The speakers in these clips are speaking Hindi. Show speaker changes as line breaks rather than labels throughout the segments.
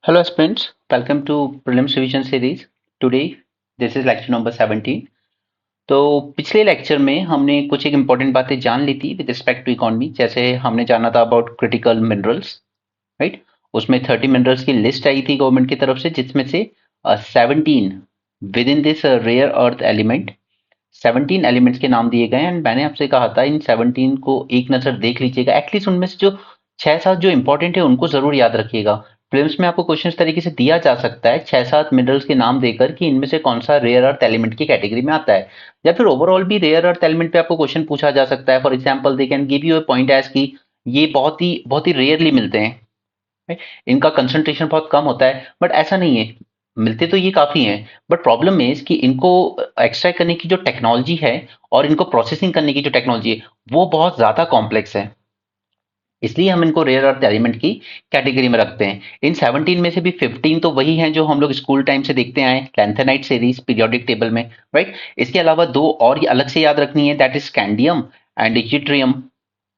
Hello aspirants, welcome to Prelims Revision Series. Today, this is lecture number 17. तो पिछले लेक्चर में हमने कुछ एक इम्पोर्टेंट बातें जान ली थी विद रिस्पेक्ट टू इकोनॉमी। जैसे हमने जाना था अबाउट क्रिटिकल मिनरल्स, राइट। उसमें 30 मिनरल्स की लिस्ट आई थी गवर्नमेंट की तरफ से, जिसमें से 17 within this rare earth element 17 elements के नाम दिए गए। एंड मैंने आपसे कहा था इन 17 को एक नजर देख लीजिएगा, एटलीस्ट उनमें से जो 6-7 जो इंपॉर्टेंट है उनको जरूर याद रखिएगा। प्रीलिम्स में आपको क्वेश्चन इस तरीके से दिया जा सकता है 6-7 मिनरल्स के नाम देकर कि इनमें से कौन सा रेयर अर्थ एलिमेंट की कैटेगरी में आता है, या फिर ओवरऑल भी रेयर अर्थ एलिमेंट पे आपको क्वेश्चन पूछा जा सकता है। For example they can give you a point as की ये बहुत ही रेयरली मिलते हैं, right? इनका कंसंट्रेशन बहुत कम होता है, बट ऐसा नहीं है, मिलते तो ये काफी हैं। बट प्रॉब्लम है कि इनको एक्सट्रैक्ट करने की जो टेक्नोलॉजी है और इनको प्रोसेसिंग करने की जो टेक्नोलॉजी है वो बहुत ज्यादा कॉम्प्लेक्स है, इसलिए हम इनको रेयर अर्थ एलिमेंट की कैटेगरी में रखते हैं। इन 17 में से भी 15 तो वही हैं जो हम लोग स्कूल टाइम से देखते आए, लैंथेनाइट सीरीज पीरियोडिक टेबल में, राइट। इसके अलावा दो और ये अलग से याद रखनी है, that is scandium and yttrium,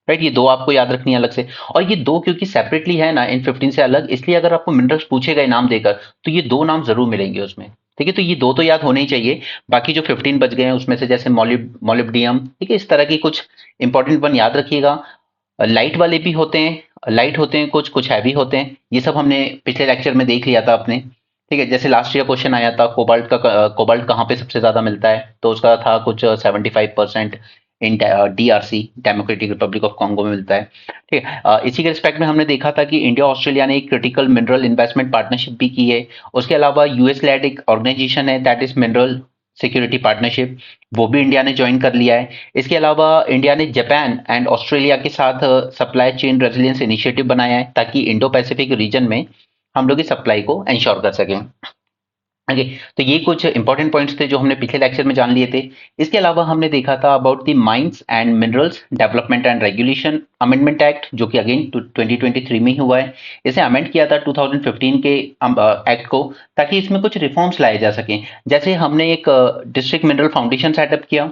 right. ये दो आपको याद रखनी है अलग से। और ये दो क्योंकि सेपरेटली है ना इन 15 से अलग, इसलिए अगर आपको मिनरल्स पूछे गए नाम देकर तो ये दो नाम जरूर मिलेंगे उसमें, ठीक है। तो ये दो तो याद होने ही चाहिए। बाकी जो 15 बच गए हैं उसमें से जैसे मोलिब्डियम, ठीक है, इस तरह की कुछ इंपॉर्टेंट वन याद रखिएगा। लाइट वाले भी होते हैं, लाइट होते हैं, कुछ कुछ हैवी होते हैं, ये सब हमने पिछले लेक्चर में देख लिया था अपने, ठीक है। जैसे लास्ट ईयर क्वेश्चन आया था कोबाल्ट कहाँ पे सबसे ज्यादा मिलता है, तो उसका था कुछ 75% in DRC, Democratic Republic of Congo में मिलता है, ठीक है। इसी के रिस्पेक्ट में हमने देखा था कि इंडिया ऑस्ट्रेलिया ने एक क्रिटिकल मिनरल इन्वेस्टमेंट पार्टनरशिप भी की है। उसके अलावा यूएस लेड एक ऑर्गेनाइजेशन है that is mineral security partnership, वो भी इंडिया ने ज्वाइन कर लिया है। इसके अलावा इंडिया ने जापान एंड ऑस्ट्रेलिया के साथ सप्लाई चेन रेजिलियंस इनिशिएटिव बनाया है ताकि इंडो पैसिफिक रीजन में हम लोग इस सप्लाई को इंश्योर कर सकें। ओके, तो ये कुछ इंपॉर्टेंट पॉइंट्स थे जो हमने पिछले लेक्चर में जान लिए थे। इसके अलावा हमने देखा था about the mines and minerals development and regulation amendment act, जो कि अगेन 2023 में ही हुआ है। इसे अमेंड किया था 2015 के एक्ट को, ताकि इसमें कुछ रिफॉर्म्स लाए जा सकें। जैसे हमने एक डिस्ट्रिक्ट मिनरल फाउंडेशन सेटअप किया,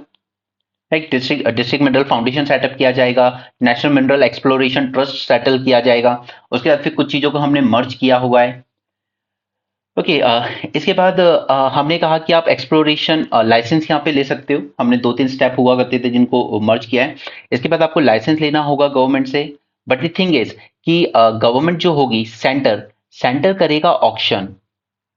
एक डिस्ट्रिक्ट मिनरल फाउंडेशन सेटअप किया जाएगा, national mineral exploration trust settle किया जाएगा। उसके बाद फिर कुछ चीजों को हमने मर्ज किया हुआ है। ओके, इसके बाद हमने कहा कि आप एक्सप्लोरेशन लाइसेंस यहाँ पे ले सकते हो। हमने 2-3 स्टेप हुआ करते थे जिनको मर्ज किया है। इसके बाद आपको लाइसेंस लेना होगा गवर्नमेंट से। बट द थिंग इज कि गवर्नमेंट जो होगी, सेंटर सेंटर करेगा ऑक्शन,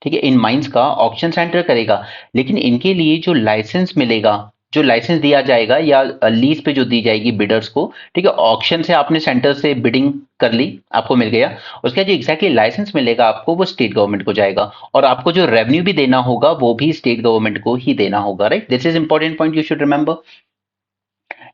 ठीक है। इन माइंस का ऑक्शन सेंटर करेगा, लेकिन इनके लिए जो लाइसेंस मिलेगा, जो लाइसेंस दिया जाएगा या लीज पे जो दी जाएगी बिडर्स को, ठीक है, ऑक्शन से आपने सेंटर से बिडिंग कर ली, आपको मिल गया। उसके बाद जो एग्जैक्टली लाइसेंस मिलेगा आपको वो स्टेट गवर्नमेंट को जाएगा, और आपको जो रेवेन्यू भी देना होगा वो भी स्टेट गवर्नमेंट को ही देना होगा, right. This is important point, you should remember.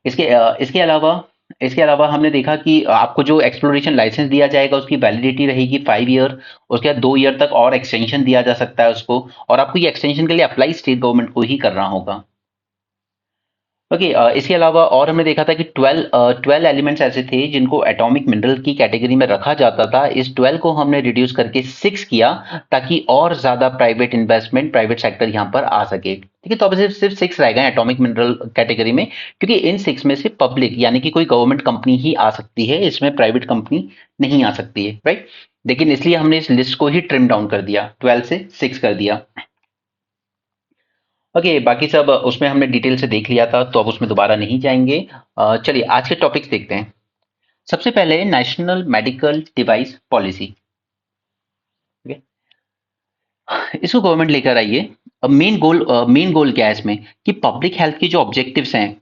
इसके अलावा हमने देखा कि आपको जो एक्सप्लोरेशन लाइसेंस दिया जाएगा उसकी वैलिडिटी रहेगी 5 ईयर। उसके बाद 2 ईयर तक और एक्सटेंशन दिया जा सकता है उसको, और आपको ये एक्सटेंशन के लिए अप्लाई स्टेट गवर्नमेंट को ही करना होगा। ओके, इसके अलावा और हमने देखा था कि 12 एलिमेंट्स ऐसे थे जिनको एटॉमिक मिनरल की कैटेगरी में रखा जाता था। इस 12 को हमने रिड्यूस करके 6 किया, ताकि और ज्यादा प्राइवेट इन्वेस्टमेंट, प्राइवेट सेक्टर यहाँ पर आ सके, ठीक है। तो अब सिर्फ 6 रह गए एटॉमिक मिनरल कैटेगरी में, क्योंकि इन 6 में से पब्लिक यानी कि कोई गवर्नमेंट कंपनी ही आ सकती है, इसमें प्राइवेट कंपनी नहीं आ सकती है, राइट। लेकिन इसलिए हमने इस लिस्ट को ही ट्रिम डाउन कर दिया, 12 से 6 कर दिया। ओके, बाकी सब उसमें हमने डिटेल से देख लिया था, तो अब उसमें दोबारा नहीं जाएंगे। चलिए आज के टॉपिक्स देखते हैं। सबसे पहले नेशनल मेडिकल डिवाइस पॉलिसी, इसको गवर्नमेंट लेकर आई है। अब मेन गोल क्या है इसमें कि पब्लिक हेल्थ की जो ऑब्जेक्टिव्स हैं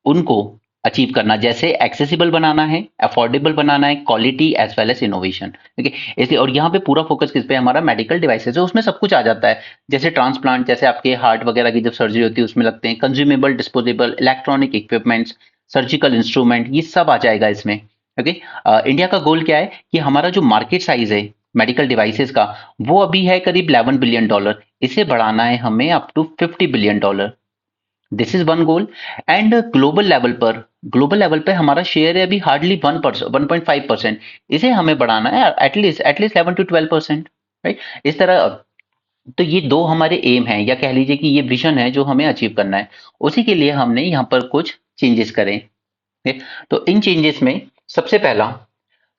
उनको अचीव करना, जैसे एक्सेसिबल बनाना है, अफोर्डेबल बनाना है, quality as well as innovation, ठीक है। इसलिए और यहाँ पे पूरा फोकस किस पे, हमारा मेडिकल डिवाइसेस है, उसमें सब कुछ आ जाता है। जैसे ट्रांसप्लांट, जैसे आपके हार्ट वगैरह की जब सर्जरी होती है उसमें लगते हैं consumable, disposable, electronic equipments, surgical instrument, ये सब आ जाएगा इसमें, ओके। इंडिया का गोल क्या है कि हमारा जो मार्केट साइज है मेडिकल डिवाइसेस का, वो अभी है करीब $11 बिलियन, इसे बढ़ाना है हमें up to $50 billion. This is one goal. And global level पर हमारा शेयर है अभी हार्डली 1.5%, इसे हमें बढ़ाना है एटलीस्ट 11 to 12%, राइट। इस तरह, तो ये दो हमारे एम हैं, या कह लीजिए कि ये विजन है जो हमें अचीव करना है। उसी के लिए हमने यहाँ पर कुछ चेंजेस करें, ठीक है? तो इन चेंजेस में सबसे पहला,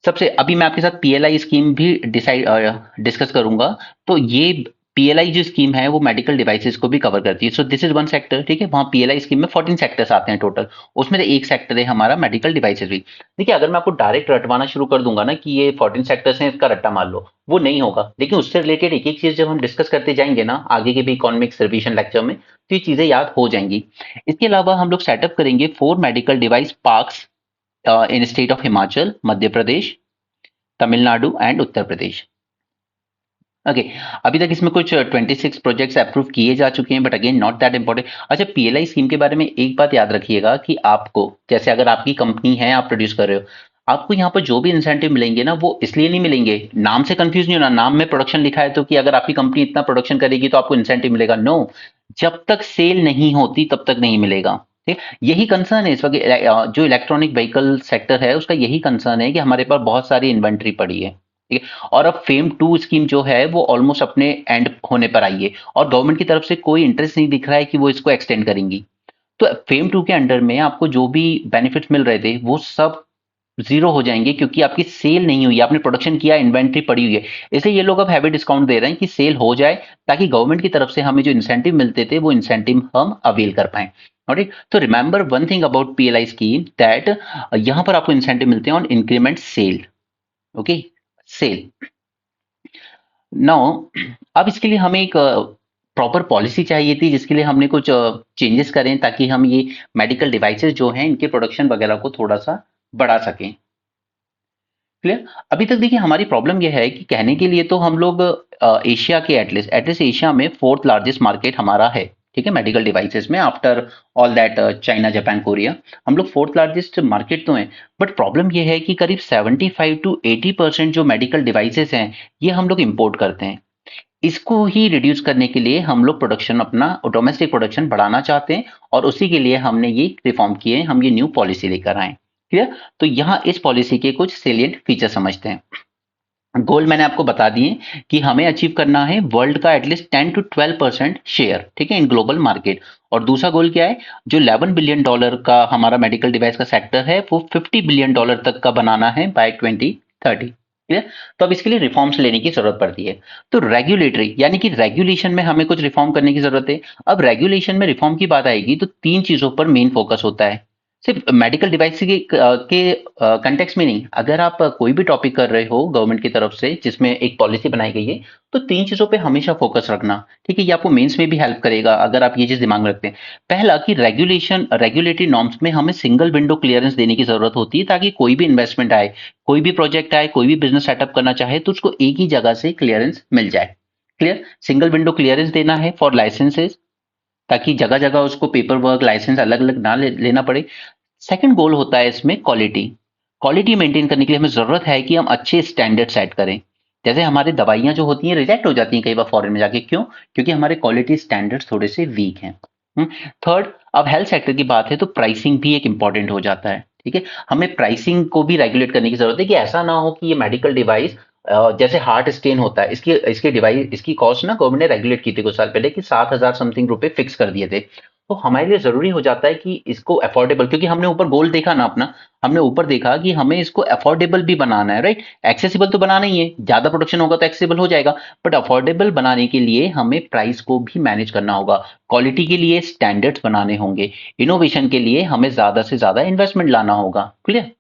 सबसे अभी मैं आपके साथ पीएलआई स्कीम भी डिस्कस करूंगा। तो ये पीएलआई जो स्कीम है वो मेडिकल डिवाइसेस को भी कवर करती है। So this is one sector, ठीक है। वहां पीएलआई स्कीम में 14 सेक्टर्स आते हैं टोटल, उसमें से एक सेक्टर है हमारा मेडिकल डिवाइसेस भी। देखिए, अगर मैं आपको डायरेक्ट रटवाना शुरू कर दूंगा ना कि ये 14 सेक्टर्स हैं, इसका रट्टा मार लो, वो नहीं होगा। लेकिन उससे रिलेटेड एक एक चीज जब हम डिस्कस करते जाएंगे ना आगे के भी इकोनॉमिक्स रिवीजन लेक्चर में, तो ये चीजें याद हो जाएंगी। इसके अलावा हम लोग सेटअप करेंगे 4 medical device parks in state of Himachal, Madhya Pradesh, Tamil Nadu and Uttar Pradesh. Okay. अभी तक इसमें कुछ 26 प्रोजेक्ट्स अप्रूव किए जा चुके हैं, but again not that important. अच्छा, पीएलआई स्कीम के बारे में एक बात याद रखिएगा कि आपको, जैसे अगर आपकी कंपनी है, आप प्रोड्यूस कर रहे हो, आपको यहाँ पर जो भी इंसेंटिव मिलेंगे ना वो इसलिए नहीं मिलेंगे, नाम से कंफ्यूज नहीं होना। नाम में प्रोडक्शन लिखा है तो कि अगर आपकी कंपनी इतना प्रोडक्शन करेगी तो आपको इंसेंटिव मिलेगा, नो। जब तक सेल नहीं होती तब तक नहीं मिलेगा। ठीक, यही कंसर्न है इस वक्त जो इलेक्ट्रॉनिक व्हीकल सेक्टर है उसका, यही कंसर्न है कि हमारे पास बहुत सारी इन्वेंट्री पड़ी है। ठीक है, और अब फेम 2 स्कीम जो है वो ऑलमोस्ट अपने एंड होने पर आई है, और गवर्नमेंट की तरफ से कोई इंटरेस्ट नहीं दिख रहा है कि वो इसको एक्सटेंड करेंगी। तो फेम 2 के अंडर में आपको जो भी बेनिफिट्स मिल रहे थे वो सब जीरो हो जाएंगे, क्योंकि आपकी सेल नहीं हुई, आपने प्रोडक्शन किया, इन्वेंट्री पड़ी हुई है। इसलिए ये लोग अब हैवी डिस्काउंट दे रहे हैं कि सेल हो जाए, ताकि गवर्नमेंट की तरफ से हमें जो इंसेंटिव मिलते थे वो इंसेंटिव हम अवेल कर पाए। ऑलराइट, तो remember one thing about PLI scheme, that यहां पर आपको इंसेंटिव मिलते हैं on increment sale. Okay, sale. Now, अब इसके लिए हमें एक प्रॉपर पॉलिसी चाहिए थी, जिसके लिए हमने कुछ चेंजेस करें ताकि हम ये मेडिकल डिवाइसेस जो हैं इनके प्रोडक्शन वगैरह को थोड़ा सा बढ़ा सकें। क्लियर? अभी तक देखिए हमारी प्रॉब्लम यह है कि कहने के लिए तो हम लोग एशिया के एटलीस्ट एटलीस्ट एशिया में फोर्थ लार्जेस्ट मार्केट हमारा है, ठीक है, मेडिकल डिवाइसेस में, after all that China, Japan, Korea. हम लोग फोर्थ लार्जेस्ट मार्केट तो हैं, बट प्रॉब्लम यह है कि करीब 75 to 80% जो मेडिकल डिवाइसेस हैं ये हम लोग इंपोर्ट करते हैं। इसको ही रिड्यूस करने के लिए हम लोग प्रोडक्शन, अपना डोमेस्टिक प्रोडक्शन बढ़ाना चाहते हैं, और उसी के लिए हमने ये रिफॉर्म किए, हम ये न्यू पॉलिसी लेकर आए। क्लियर? तो यहाँ इस पॉलिसी के कुछ सेलिएंट फीचर समझते हैं। गोल मैंने आपको बता दिए कि हमें अचीव करना है वर्ल्ड का एटलीस्ट 10 to 12% शेयर, ठीक है, इन ग्लोबल मार्केट। और दूसरा गोल क्या है, जो $11 बिलियन का हमारा मेडिकल डिवाइस का सेक्टर है वो $50 बिलियन तक का बनाना है बाय 2030। क्लियर? तो अब इसके लिए रिफॉर्म्स लेने की जरूरत पड़ती है। तो रेगुलेटरी यानी कि रेगुलेशन में हमें कुछ रिफॉर्म करने की जरूरत है। अब रेगुलेशन में रिफॉर्म की बात आएगी तो तीन चीजों पर मेन फोकस होता है, सिर्फ मेडिकल डिवाइस के कंटेक्स में नहीं। अगर आप कोई भी टॉपिक कर रहे हो गवर्नमेंट की तरफ से जिसमें एक पॉलिसी बनाई गई है, तो तीन चीजों पे हमेशा फोकस रखना, ठीक है। ये आपको मेंस में भी हेल्प करेगा अगर आप ये चीज दिमाग में रखते हैं। पहला कि रेगुलेटरी नॉर्म्स में हमें सिंगल विंडो क्लियरेंस देने की जरूरत होती है, ताकि कोई भी इन्वेस्टमेंट आए, कोई भी प्रोजेक्ट आए, कोई भी बिजनेस सेटअप करना चाहे तो उसको एक ही जगह से क्लियरेंस मिल जाए। क्लियर? सिंगल विंडो क्लियरेंस देना है फॉर लाइसेंसेस, ताकि जगह जगह उसको पेपर वर्क, लाइसेंस अलग अलग ना लेना पड़े। सेकंड गोल होता है इसमें क्वालिटी। क्वालिटी मेंटेन करने के लिए हमें जरूरत है कि हम अच्छे स्टैंडर्ड सेट करें। जैसे हमारी दवाइयां जो होती हैं रिजेक्ट हो जाती हैं कई बार फॉरेन में जाके, क्यों? क्योंकि हमारे क्वालिटी स्टैंडर्ड्स थोड़े से वीक हैं। थर्ड, अब हेल्थ सेक्टर की बात है तो प्राइसिंग भी एक इंपॉर्टेंट हो जाता है, ठीक है। हमें प्राइसिंग को भी रेगुलेट करने की जरूरत है कि ऐसा ना हो कि ये मेडिकल डिवाइस, जैसे हार्ट स्टेन होता है, इसकी इसके डिवाइस, इसकी कॉस्ट ना गवर्नमेंट ने रेगुलेट की थी कुछ साल पहले कि 7,000 समथिंग रुपए फिक्स कर दिए थे। तो हमारे लिए जरूरी हो जाता है कि इसको अफोर्डेबल, क्योंकि हमने ऊपर गोल देखा ना अपना, हमने ऊपर देखा कि हमें इसको अफोर्डेबल भी बनाना है, राइट। एक्सेसिबल तो बनाना ही है, ज्यादा प्रोडक्शन होगा तो एक्सेसिबल हो जाएगा, बट अफोर्डेबल बनाने के लिए हमें प्राइस को भी मैनेज करना होगा, क्वालिटी के लिए स्टैंडर्ड्स बनाने होंगे, इनोवेशन के लिए हमें ज्यादा से ज्यादा इन्वेस्टमेंट लाना होगा। क्लियर?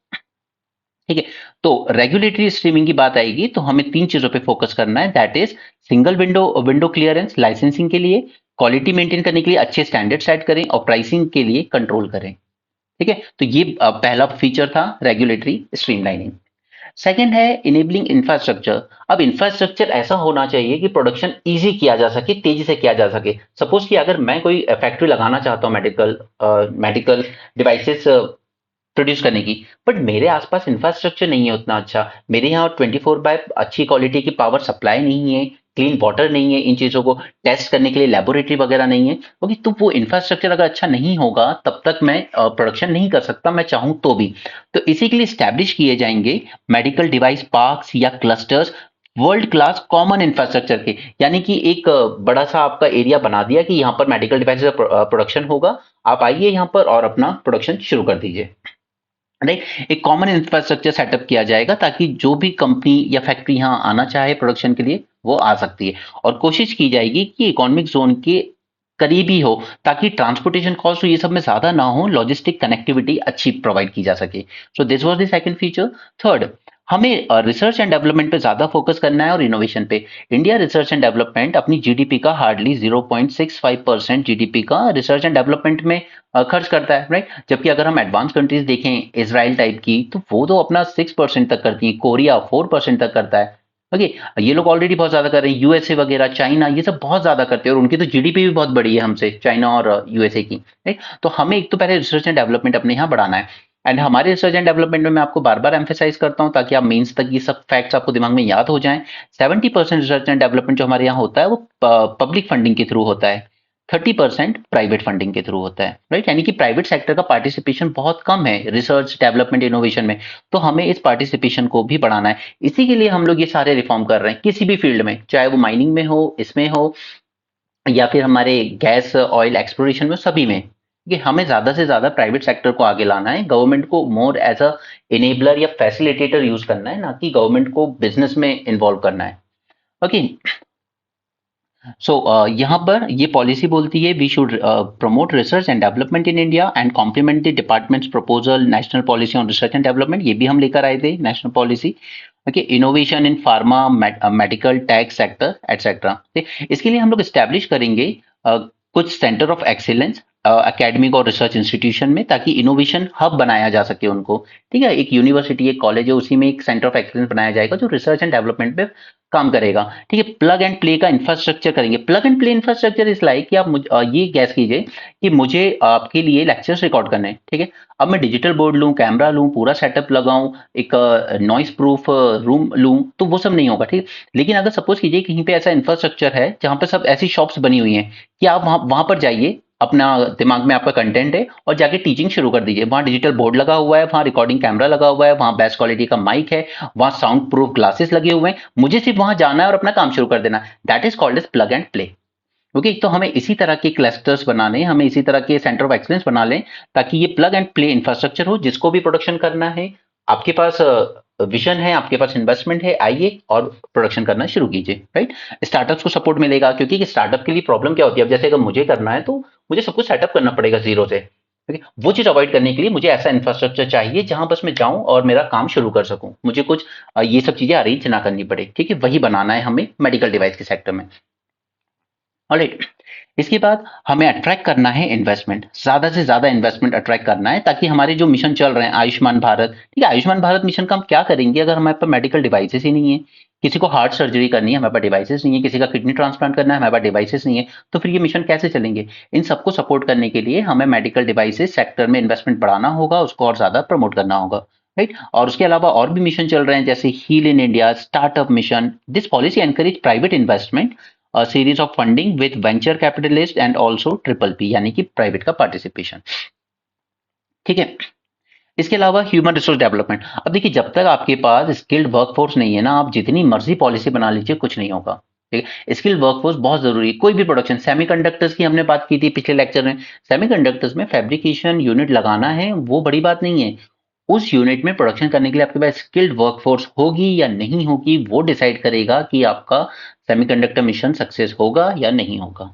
ठीक है। तो रेगुलेटरी स्ट्रीमिंग की बात आएगी तो हमें तीन चीजों पे फोकस करना है, that is single window window clearance licensing के लिए, क्वालिटी मेंटेन करने के लिए अच्छे स्टैंडर्ड सेट करें, और प्राइसिंग के लिए कंट्रोल करें। ठीक है, तो ये पहला फीचर था रेगुलेटरी स्ट्रीमलाइनिंग। सेकंड है इनेबलिंग इंफ्रास्ट्रक्चर। अब इंफ्रास्ट्रक्चर ऐसा होना चाहिए कि प्रोडक्शन इजी किया जा सके, तेजी से किया जा सके। सपोज कि अगर मैं कोई फैक्ट्री लगाना चाहता हूँ मेडिकल डिवाइसेस प्रोड्यूस करने की, बट मेरे आसपास इंफ्रास्ट्रक्चर नहीं है उतना अच्छा, मेरे यहाँ 24/7 अच्छी क्वालिटी की पावर सप्लाई नहीं है, क्लीन वाटर नहीं है, इन चीजों को टेस्ट करने के लिए लेबोरेटरी वगैरह नहीं है, क्योंकि तो वो इंफ्रास्ट्रक्चर अगर अच्छा नहीं होगा तब तक मैं प्रोडक्शन नहीं कर सकता, मैं चाहूं तो भी। तो इसी के लिए स्टैब्लिश किए जाएंगे मेडिकल डिवाइस पार्क्स या clusters, world class common infrastructure के। यानी कि एक बड़ा सा आपका एरिया बना दिया कि यहाँ पर मेडिकल डिवाइस का प्रोडक्शन होगा, आप आइए यहाँ पर और अपना प्रोडक्शन शुरू कर दीजिए। राइट। एक कॉमन इंफ्रास्ट्रक्चर सेटअप किया जाएगा ताकि जो भी कंपनी या फैक्ट्री यहाँ आना चाहे प्रोडक्शन के लिए वो आ सकती है, और कोशिश की जाएगी कि इकोनॉमिक जोन के करीब ही हो ताकि ट्रांसपोर्टेशन कॉस्ट ये सब में ज्यादा ना हो, लॉजिस्टिक कनेक्टिविटी अच्छी प्रोवाइड की जा सके। So this was the second feature. Third, हमें रिसर्च एंड डेवलपमेंट पे ज्यादा फोकस करना है और इनोवेशन पे। इंडिया रिसर्च एंड डेवलपमेंट अपनी जीडीपी का हार्डली 0.65% जीडीपी का रिसर्च एंड डेवलपमेंट में खर्च करता है, राइट। जबकि अगर हम एडवांस कंट्रीज देखें इसराइल टाइप की, तो वो तो अपना 6% तक करती है, कोरिया 4% तक करता है। ओके, ये लोग ऑलरेडी बहुत ज्यादा कर रहे हैं, यूएसए वगैरह, चाइना, ये सब बहुत ज्यादा करते हैं, और उनकी तो जीडीपी भी बहुत बड़ी है हमसे, चाइना और यूएसए की, राइट। तो हमें एक तो पहले रिसर्च एंड डेवलपमेंट अपने यहाँ बढ़ाना है। एंड हमारे रिसर्च एंड डेवलपमेंट में मैं आपको बार बार एम्फेसाइज करता हूँ ताकि आप मेंस तक ये सब फैक्ट्स आपको दिमाग में याद हो जाएं। 70% रिसर्च एंड डेवलपमेंट जो हमारे यहाँ होता है वो पब्लिक फंडिंग के थ्रू होता है, 30% प्राइवेट फंडिंग के थ्रू होता है, राइट। यानी कि प्राइवेट सेक्टर का पार्टिसिपेशन बहुत कम है रिसर्च डेवलपमेंट इनोवेशन में। तो हमें इस पार्टिसिपेशन को भी बढ़ाना है। इसी के लिए हम लोग ये सारे रिफॉर्म कर रहे हैं, किसी भी फील्ड में, चाहे वो माइनिंग में हो, इसमें हो, या फिर हमारे गैस ऑयल एक्सप्लोरेशन में, सभी में। कि हमें ज्यादा से ज्यादा प्राइवेट सेक्टर को आगे लाना है, गवर्नमेंट को मोर एज अ इनेबलर या फैसिलिटेटर यूज करना है, ना कि गवर्नमेंट को बिजनेस में इन्वॉल्व करना है। ओके। सो यहाँ पर ये पॉलिसी बोलती है we should promote research and development in India and complement the departments proposal national policy on research and development, ये भी हम लेकर आए थे national policy. Okay, innovation in pharma, medical, tax sector etcetera. इसके लिए हम लोग स्टैब्लिश करेंगे कुछ सेंटर ऑफ एक्सीलेंस एकेडमिक और रिसर्च इंस्टीट्यूशन में, ताकि इनोवेशन हब बनाया जा सके उनको। ठीक है, एक यूनिवर्सिटी, एक कॉलेज है, उसी में एक सेंटर ऑफ एक्सीलेंस बनाया जाएगा जो रिसर्च एंड डेवलपमेंट पे काम करेगा। ठीक है, प्लग एंड प्ले का इंफ्रास्ट्रक्चर करेंगे। Plug and play infrastructure is like कि आप ये गैस कीजिए कि मुझे आपके लिए लेक्चर्स रिकॉर्ड करने हैं, ठीक है। अब मैं डिजिटल बोर्ड लूं, कैमरा लूं, पूरा सेटअप लगाऊं, एक नॉइस प्रूफ रूम लूं, तो वो सब नहीं होगा, ठीक है। लेकिन अगर सपोज कीजिए कहीं पे ऐसा इंफ्रास्ट्रक्चर है जहां पर सब ऐसी शॉप्स बनी हुई हैं कि आप वहां वहां पर जाइए, अपना दिमाग में आपका कंटेंट है और जाके टीचिंग शुरू कर दीजिए। वहां डिजिटल बोर्ड लगा हुआ है, वहां रिकॉर्डिंग कैमरा लगा हुआ है, वहां बेस्ट क्वालिटी का माइक है, वहां साउंड प्रूफ ग्लासेस लगे हुए हैं, मुझे सिर्फ वहां जाना है और अपना काम शुरू कर देना। That is called as plug and play. Okay, तो हमें इसी तरह के क्लस्टर्स बनाने, हमें इसी तरह के सेंटर ऑफ एक्सीलेंस बना लें ताकि ये प्लग एंड प्ले इंफ्रास्ट्रक्चर हो। जिसको भी प्रोडक्शन करना है, आपके पास विजन है, आपके पास इन्वेस्टमेंट है, आइए और प्रोडक्शन करना शुरू कीजिए, राइट। स्टार्टअप्स को सपोर्ट मिलेगा, क्योंकि स्टार्टअप के लिए प्रॉब्लम क्या होती है, अब जैसे अगर मुझे करना है तो मुझे सब कुछ सेटअप करना पड़ेगा जीरो से। ठीक है, वो चीज अवॉइड करने के लिए मुझे ऐसा इंफ्रास्ट्रक्चर चाहिए जहां बस मैं जाऊं और मेरा काम शुरू कर सकूं, मुझे कुछ ये सब चीजें अरेंज ना करनी पड़े। ठीक है, वही बनाना है हमें मेडिकल डिवाइस के सेक्टर में। ऑलराइट, इसके बाद हमें अट्रैक्ट करना है इन्वेस्टमेंट, ज्यादा से ज्यादा इन्वेस्टमेंट अट्रैक्ट करना है ताकि हमारे जो मिशन चल रहे हैं आयुष्मान भारत, ठीक है, आयुष्मान भारत मिशन का हम क्या करेंगे अगर हमारे पास मेडिकल डिवाइसेस ही नहीं है। किसी को हार्ट सर्जरी करनी है, हमारे पास डिवाइसेस नहीं है, किसी का किडनी ट्रांसप्लांट करना है, हमारे पास डिवाइसेस नहीं है, तो फिर ये मिशन कैसे चलेंगे। इन सबको सपोर्ट करने के लिए हमें मेडिकल डिवाइसेस सेक्टर में इन्वेस्टमेंट बढ़ाना होगा, उसको और ज्यादा प्रमोट करना होगा, राइट। और उसके अलावा और भी मिशन चल रहे हैं जैसे heal in India, startup mission. This policy encourage private investment, a series of funding with venture capitalist and also triple P यानी कि प्राइवेट का पार्टिसिपेशन। ठीक है, इसके अलावा ह्यूमन रिसोर्स डेवलपमेंट। अब देखिए, जब तक आपके पास स्किल्ड वर्कफोर्स नहीं है ना, आप जितनी मर्जी पॉलिसी बना लीजिए कुछ नहीं होगा। ठीक है, स्किल्ड वर्कफोर्स बहुत जरूरी है। कोई भी प्रोडक्शन, सेमीकंडक्टर्स की हमने बात की थी पिछले लेक्चर में, सेमीकंडक्टर्स में फैब्रिकेशन यूनिट लगाना है वो बड़ी बात नहीं है। उस यूनिट में प्रोडक्शन करने के लिए आपके पास स्किल्ड वर्कफोर्स होगी या नहीं होगी, वो डिसाइड करेगा कि आपका सेमीकंडक्टर मिशन सक्सेस होगा या नहीं होगा।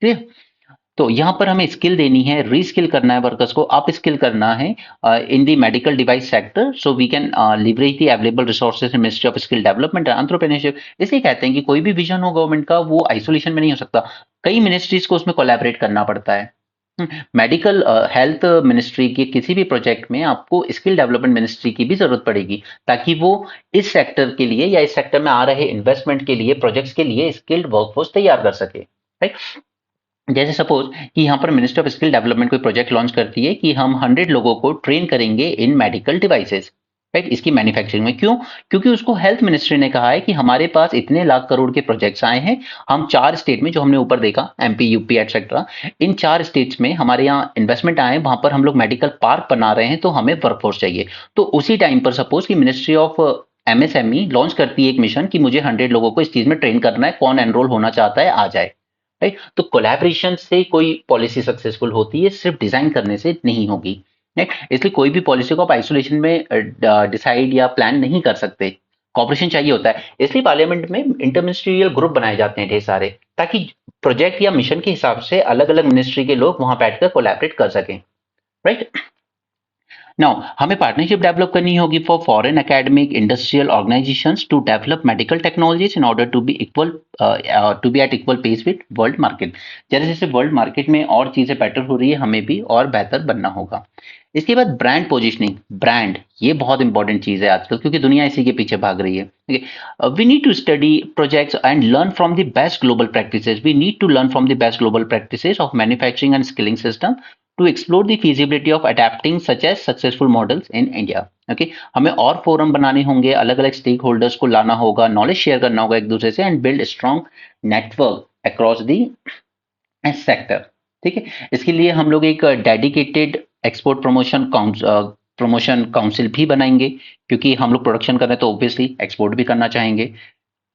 ठीक है, तो यहाँ पर हमें स्किल देनी है, रीस्किल करना है वर्कर्स को, आप स्किल करना है in the medical device sector, so we can leverage the available resources in Ministry of Skill Development and Entrepreneurship. इसलिए कहते हैं कि कोई भी विजन हो गवर्नमेंट का वो आइसोलेशन में नहीं हो सकता, कई मिनिस्ट्रीज को उसमें कोलैबोरेट करना पड़ता है। मेडिकल हेल्थ मिनिस्ट्री के किसी भी प्रोजेक्ट में आपको स्किल डेवलपमेंट मिनिस्ट्री की भी जरूरत पड़ेगी, ताकि वो इस सेक्टर के लिए या इस सेक्टर में आ रहे इन्वेस्टमेंट के लिए, प्रोजेक्ट्स के लिए स्किल्ड वर्कफोर्स तैयार कर सके, राइट। जैसे सपोज कि यहाँ पर मिनिस्ट्री ऑफ स्किल डेवलपमेंट कोई प्रोजेक्ट लॉन्च करती है कि हम 100 लोगों को ट्रेन करेंगे इन मेडिकल डिवाइसेस, राइट, इसकी मैन्युफैक्चरिंग में। क्यों? क्योंकि उसको हेल्थ मिनिस्ट्री ने कहा है कि हमारे पास इतने लाख करोड़ के प्रोजेक्ट्स आए हैं, हम 4 स्टेट में, जो हमने ऊपर देखा एमपी, यूपी एटसेट्रा, इन 4 स्टेट्स में हमारे यहाँ इन्वेस्टमेंट आए, वहां पर हम लोग मेडिकल पार्क बना रहे हैं, तो हमें वर्कफोर्स चाहिए। तो उसी टाइम पर सपोज कि मिनिस्ट्री ऑफ एमएसएमई लॉन्च करती है एक मिशन कि मुझे 100 लोगों को इस चीज में ट्रेन करना है, कौन एनरोल होना चाहता है आ जाए, राइट। तो कोलैबोरेशन से कोई पॉलिसी सक्सेसफुल होती है, सिर्फ डिजाइन करने से नहीं होगी। राइट, इसलिए कोई भी पॉलिसी को आप आइसोलेशन में डिसाइड या प्लान नहीं कर सकते, कॉपरेशन चाहिए होता है। इसलिए पार्लियामेंट में इंटरमिनिस्ट्रियल ग्रुप बनाए जाते हैं ढेर सारे, ताकि प्रोजेक्ट या मिशन के हिसाब से अलग अलग मिनिस्ट्री के लोग वहां बैठकर कोलैबोरेट कर सकें। राइट, नाउ हमें पार्टनरशिप डेवलप करनी होगी for foreign academic industrial organisations to develop medical technologies in order to be at equal pace with world market. जैसे जैसे वर्ल्ड मार्केट में और चीजें बेटर हो रही है, हमें भी और बेहतर बनना होगा। इसके बाद ब्रांड पोजिशनिंग, ब्रांड ये बहुत इंपॉर्टेंट चीज है आजकल, क्योंकि दुनिया इसी के पीछे भाग रही है। We need to study projects and learn from the best global practices. We need to learn from the best global practices of manufacturing and skilling system to explore the feasibility of adapting such as successful models in India. Okay, हमें और फोरम बनाने होंगे, अलग अलग स्टेक होल्डर्स को लाना होगा, नॉलेज शेयर करना होगा एक दूसरे से, and build strong network across the sector. ठीक है, इसके लिए हम लोग एक डेडिकेटेड एक्सपोर्ट प्रमोशन काउंसिल भी बनाएंगे, क्योंकि हम लोग प्रोडक्शन कर रहे हैं तो ऑब्वियसली एक्सपोर्ट भी करना चाहेंगे।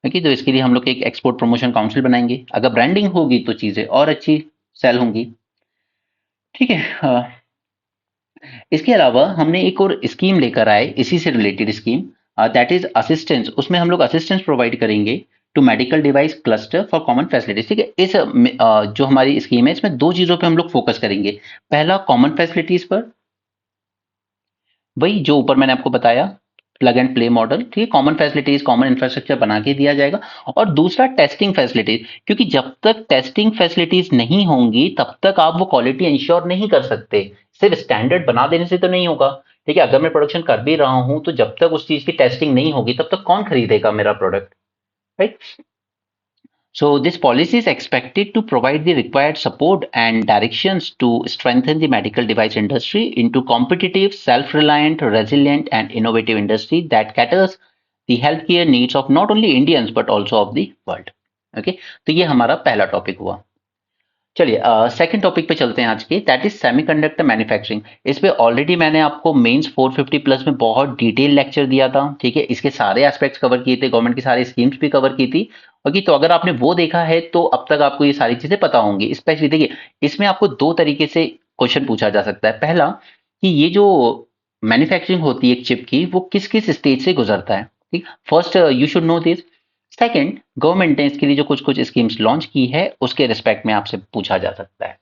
ठीक, तो इसके लिए हम लोग एक एक्सपोर्ट प्रमोशन काउंसिल बनाएंगे। अगर ब्रांडिंग होगी तो चीजें और अच्छी सेल होंगी। ठीक है, इसके अलावा हमने एक और स्कीम लेकर आए, इसी से related scheme, that is assistance. उसमें हम लोग असिस्टेंस प्रोवाइड करेंगे to medical device cluster for common facilities. ठीक है, इस जो हमारी स्कीम है, इसमें दो चीजों पे हम लोग फोकस करेंगे। पहला कॉमन फैसिलिटीज पर, वही जो ऊपर मैंने आपको बताया, प्लग एंड प्ले मॉडल। ठीक है, कॉमन फैसिलिटीज, कॉमन इंफ्रास्ट्रक्चर बना के दिया जाएगा। और दूसरा टेस्टिंग फैसिलिटीज, क्योंकि जब तक टेस्टिंग फैसिलिटीज नहीं होंगी तब तक आप वो क्वालिटी इंश्योर नहीं कर सकते। सिर्फ स्टैंडर्ड बना देने से तो नहीं होगा। ठीक है, अगर मैं प्रोडक्शन कर भी रहा हूं तो जब तक उस चीज की टेस्टिंग नहीं होगी तब तक कौन खरीदेगा मेरा product. Right, so this policy is expected to provide the required support and directions to strengthen the medical device industry into competitive, self-reliant, resilient and innovative industry that caters the healthcare needs of not only Indians but also of the world. Okay, तो ये हमारा पहला टॉपिक हुआ। चलिए सेकंड टॉपिक पे चलते हैं आज के, दैट इज सेमीकंडक्टर मैन्युफैक्चरिंग। इस पे ऑलरेडी मैंने आपको मेंस 450 प्लस में बहुत डिटेल लेक्चर दिया था। ठीक है, इसके सारे एस्पेक्ट्स कवर किए थे, गवर्नमेंट की सारी स्कीम्स भी कवर की थी। ओके, तो अगर आपने वो देखा है तो अब तक आपको ये सारी चीजें पता होंगी। स्पेशली देखिए, इसमें आपको दो तरीके से क्वेश्चन पूछा जा सकता है। पहला कि ये जो मैन्युफैक्चरिंग होती है एक चिप की, वो किस किस स्टेज से गुजरता है। ठीक, first you should know this. Second, government ने इसके लिए जो कुछ कुछ स्कीम्स लॉन्च की है उसके रिस्पेक्ट में आपसे पूछा जा सकता है।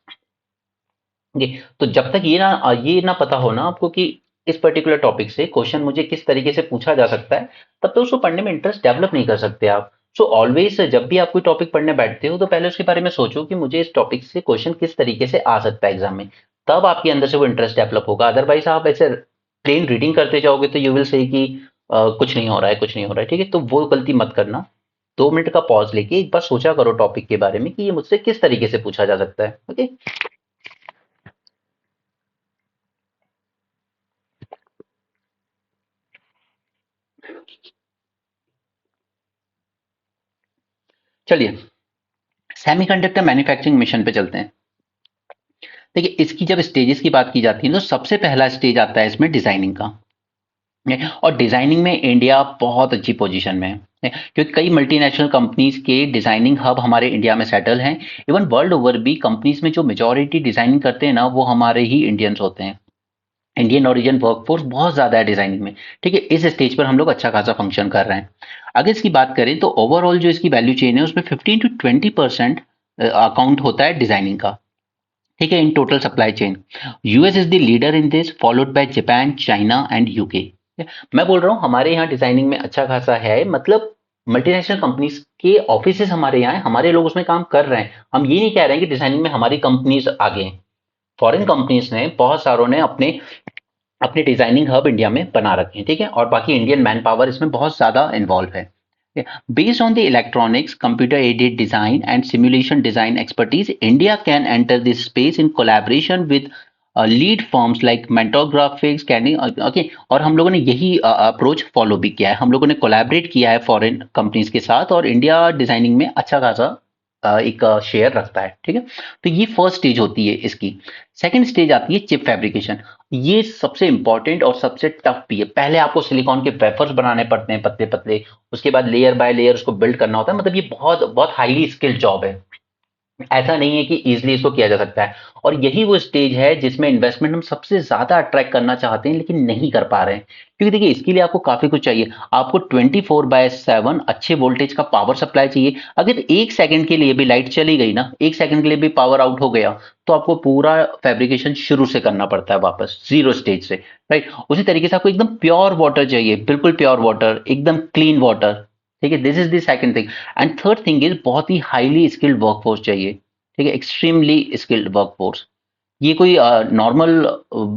ये तो जब तक ये ना पता हो ना आपको कि इस पर्टिकुलर टॉपिक से क्वेश्चन मुझे किस तरीके से पूछा जा सकता है, तब तो उसको पढ़ने में इंटरेस्ट डेवलप नहीं कर सकते आप। सो ऑलवेज जब भी आप कोई टॉपिक पढ़ने बैठते हो तो पहले उसके बारे में सोचो कि मुझे इस टॉपिक से क्वेश्चन किस तरीके से आ सकता है एग्जाम में, तब आपके अंदर से वो इंटरेस्ट डेवलप होगा। अदरवाइज आप ऐसे प्लेन रीडिंग करते जाओगे तो यू विल से कि कुछ नहीं हो रहा है, कुछ नहीं हो रहा है। ठीक है, तो वो गलती मत करना। 2 मिनट का पॉज लेके एक बार सोचा करो टॉपिक के बारे में कि ये मुझसे किस तरीके से पूछा जा सकता है। ओके, चलिए सेमीकंडक्टर मैन्युफैक्चरिंग मिशन पे चलते हैं। देखिए, इसकी जब स्टेजेस की बात की जाती है तो सबसे पहला स्टेज आता है इसमें डिजाइनिंग का। और डिजाइनिंग में इंडिया बहुत अच्छी पोजीशन में है, क्योंकि कई मल्टीनेशनल कंपनीज के डिजाइनिंग हब हमारे इंडिया में सेटल हैं। इवन वर्ल्ड ओवर भी कंपनीज में जो मेजॉरिटी डिजाइनिंग करते हैं ना, वो हमारे ही इंडियंस होते हैं। इंडियन ओरिजिन वर्कफोर्स बहुत ज्यादा है डिजाइनिंग में। ठीक है, इस स्टेज पर हम लोग अच्छा खासा फंक्शन कर रहे हैं। अगर इसकी बात करें तो ओवरऑल जो इसकी वैल्यू चेन है उसमें 15 to 20% अकाउंट होता है डिजाइनिंग का। ठीक है, in total supply chain US is the leader in this, followed by Japan, China and UK. मैं बोल रहा हूँ हमारे यहाँ डिजाइनिंग में अच्छा खासा है, मतलब मल्टीनेशनल कंपनीज के ऑफिसेस हमारे यहाँ हैं, हमारे लोग उसमें काम कर रहे हैं। हम ये नहीं कह रहे हैं कि डिजाइनिंग में हमारी कंपनीज आगे हैं। फॉरेन कंपनीज ने बहुत सारों ने अपने अपने डिजाइनिंग हब इंडिया में बना रखे हैं। ठीक है, और बाकी इंडियन मैन पावर इसमें बहुत ज्यादा इन्वॉल्व है। Based on the electronics, computer-aided design and simulation design expertise, India can enter this space in collaboration with lead firms like Mentor Graphics, Scanning, okay, और हम लोगों ने यही अप्रोच फॉलो भी किया है। हम लोगों ने कोलैबोरेट किया है फॉरेन कंपनीज के साथ, और इंडिया डिजाइनिंग में अच्छा खासा एक शेयर रखता है। ठीक है, तो ये फर्स्ट स्टेज होती है इसकी। सेकंड स्टेज आती है चिप फैब्रिकेशन। ये सबसे इंपॉर्टेंट और सबसे टफ भी है। पहले आपको सिलिकॉन के वेफर्स बनाने पड़ते हैं पतले पतले, उसके बाद लेयर बाय लेयर उसको बिल्ड करना होता है। मतलब ये बहुत बहुत हाईली स्किल्ड जॉब है। ऐसा नहीं है कि इजीली इसको किया जा सकता है। और यही वो स्टेज है जिसमें इन्वेस्टमेंट हम सबसे ज्यादा अट्रैक्ट करना चाहते हैं लेकिन नहीं कर पा रहे हैं, क्योंकि देखिए इसके लिए आपको काफी कुछ चाहिए। आपको 24/7 अच्छे वोल्टेज का पावर सप्लाई चाहिए। अगर एक सेकंड के लिए भी लाइट चली गई ना, एक सेकंड के लिए भी पावर आउट हो गया, तो आपको पूरा फैब्रिकेशन शुरू से करना पड़ता है, वापस जीरो स्टेज से। राइट, उसी तरीके से आपको एकदम प्योर वाटर चाहिए, बिल्कुल प्योर वाटर, एकदम क्लीन वाटर। ठीक है, this is the second thing. And third thing is बहुत ही हाईली स्किल्ड वर्कफोर्स चाहिए। ठीक है, एक्सट्रीमली स्किल्ड वर्कफोर्स। ये कोई नॉर्मल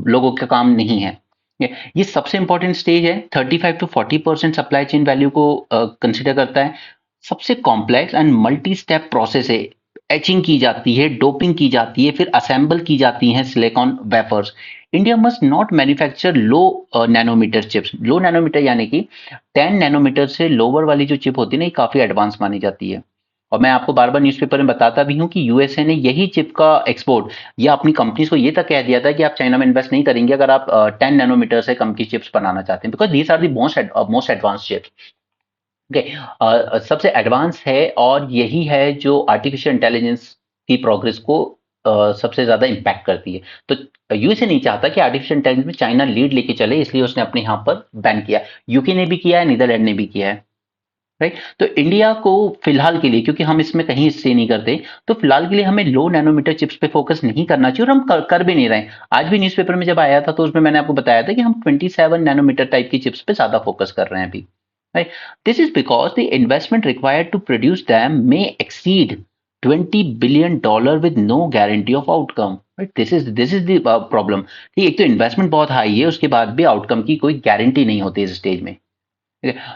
लोगों का काम नहीं है। ये सबसे इंपॉर्टेंट स्टेज है, 35 to 40% सप्लाई चेन वैल्यू को कंसिडर करता है। सबसे complex and multi step process है। एचिंग की जाती है, डोपिंग की जाती है, फिर असेंबल की जाती हैं silicon wafers. India must not manufacture low nanometre chips. Low nanometre यानी कि 10 नैनोमीटर से लोअर वाली जो चिप होती है ना, ये काफी एडवांस मानी जाती है। और मैं आपको बार बार न्यूज़पेपर में बताता भी हूँ कि यूएसए ने यही चिप का एक्सपोर्ट या अपनी कंपनीज को ये तक कह दिया था कि आप चाइना में इन्वेस्ट नहीं करेंगे अगर आप 10 नैनोमीटर से कम की चिप्स बनाना चाहते हैं, because these are the most advance chips. सबसे एडवांस है, और यही है जो आर्टिफिशियल इंटेलिजेंस की प्रोग्रेस को सबसे ज्यादा इम्पैक्ट करती है। तो यूएसए नहीं चाहता कि आर्टिफिशियल इंटेलिजेंस में चाइना लीड लेके चले, इसलिए उसने अपने यहाँ पर बैन किया। यूके ने भी किया है, नीदरलैंड ने भी किया है। राइट, तो इंडिया को फिलहाल के लिए, क्योंकि हम इसमें कहीं हिस्से नहीं करते, तो फिलहाल के लिए हमें लो नैनोमीटर चिप्स पे फोकस नहीं करना चाहिए, और हम कर भी नहीं रहे हैं। आज भी न्यूज़पेपर में जब आया था तो उसमें मैंने आपको बताया था कि हम 27 नैनोमीटर टाइप की चिप्स पे ज्यादा फोकस कर रहे हैं अभी। Right, this is because the investment required to produce them may exceed $20 billion with no guarantee of outcome. Right, this is the problem. ठीक है, एक तो इन्वेस्टमेंट बहुत हाई है, उसके बाद भी आउटकम की कोई गारंटी नहीं होती इस स्टेज में।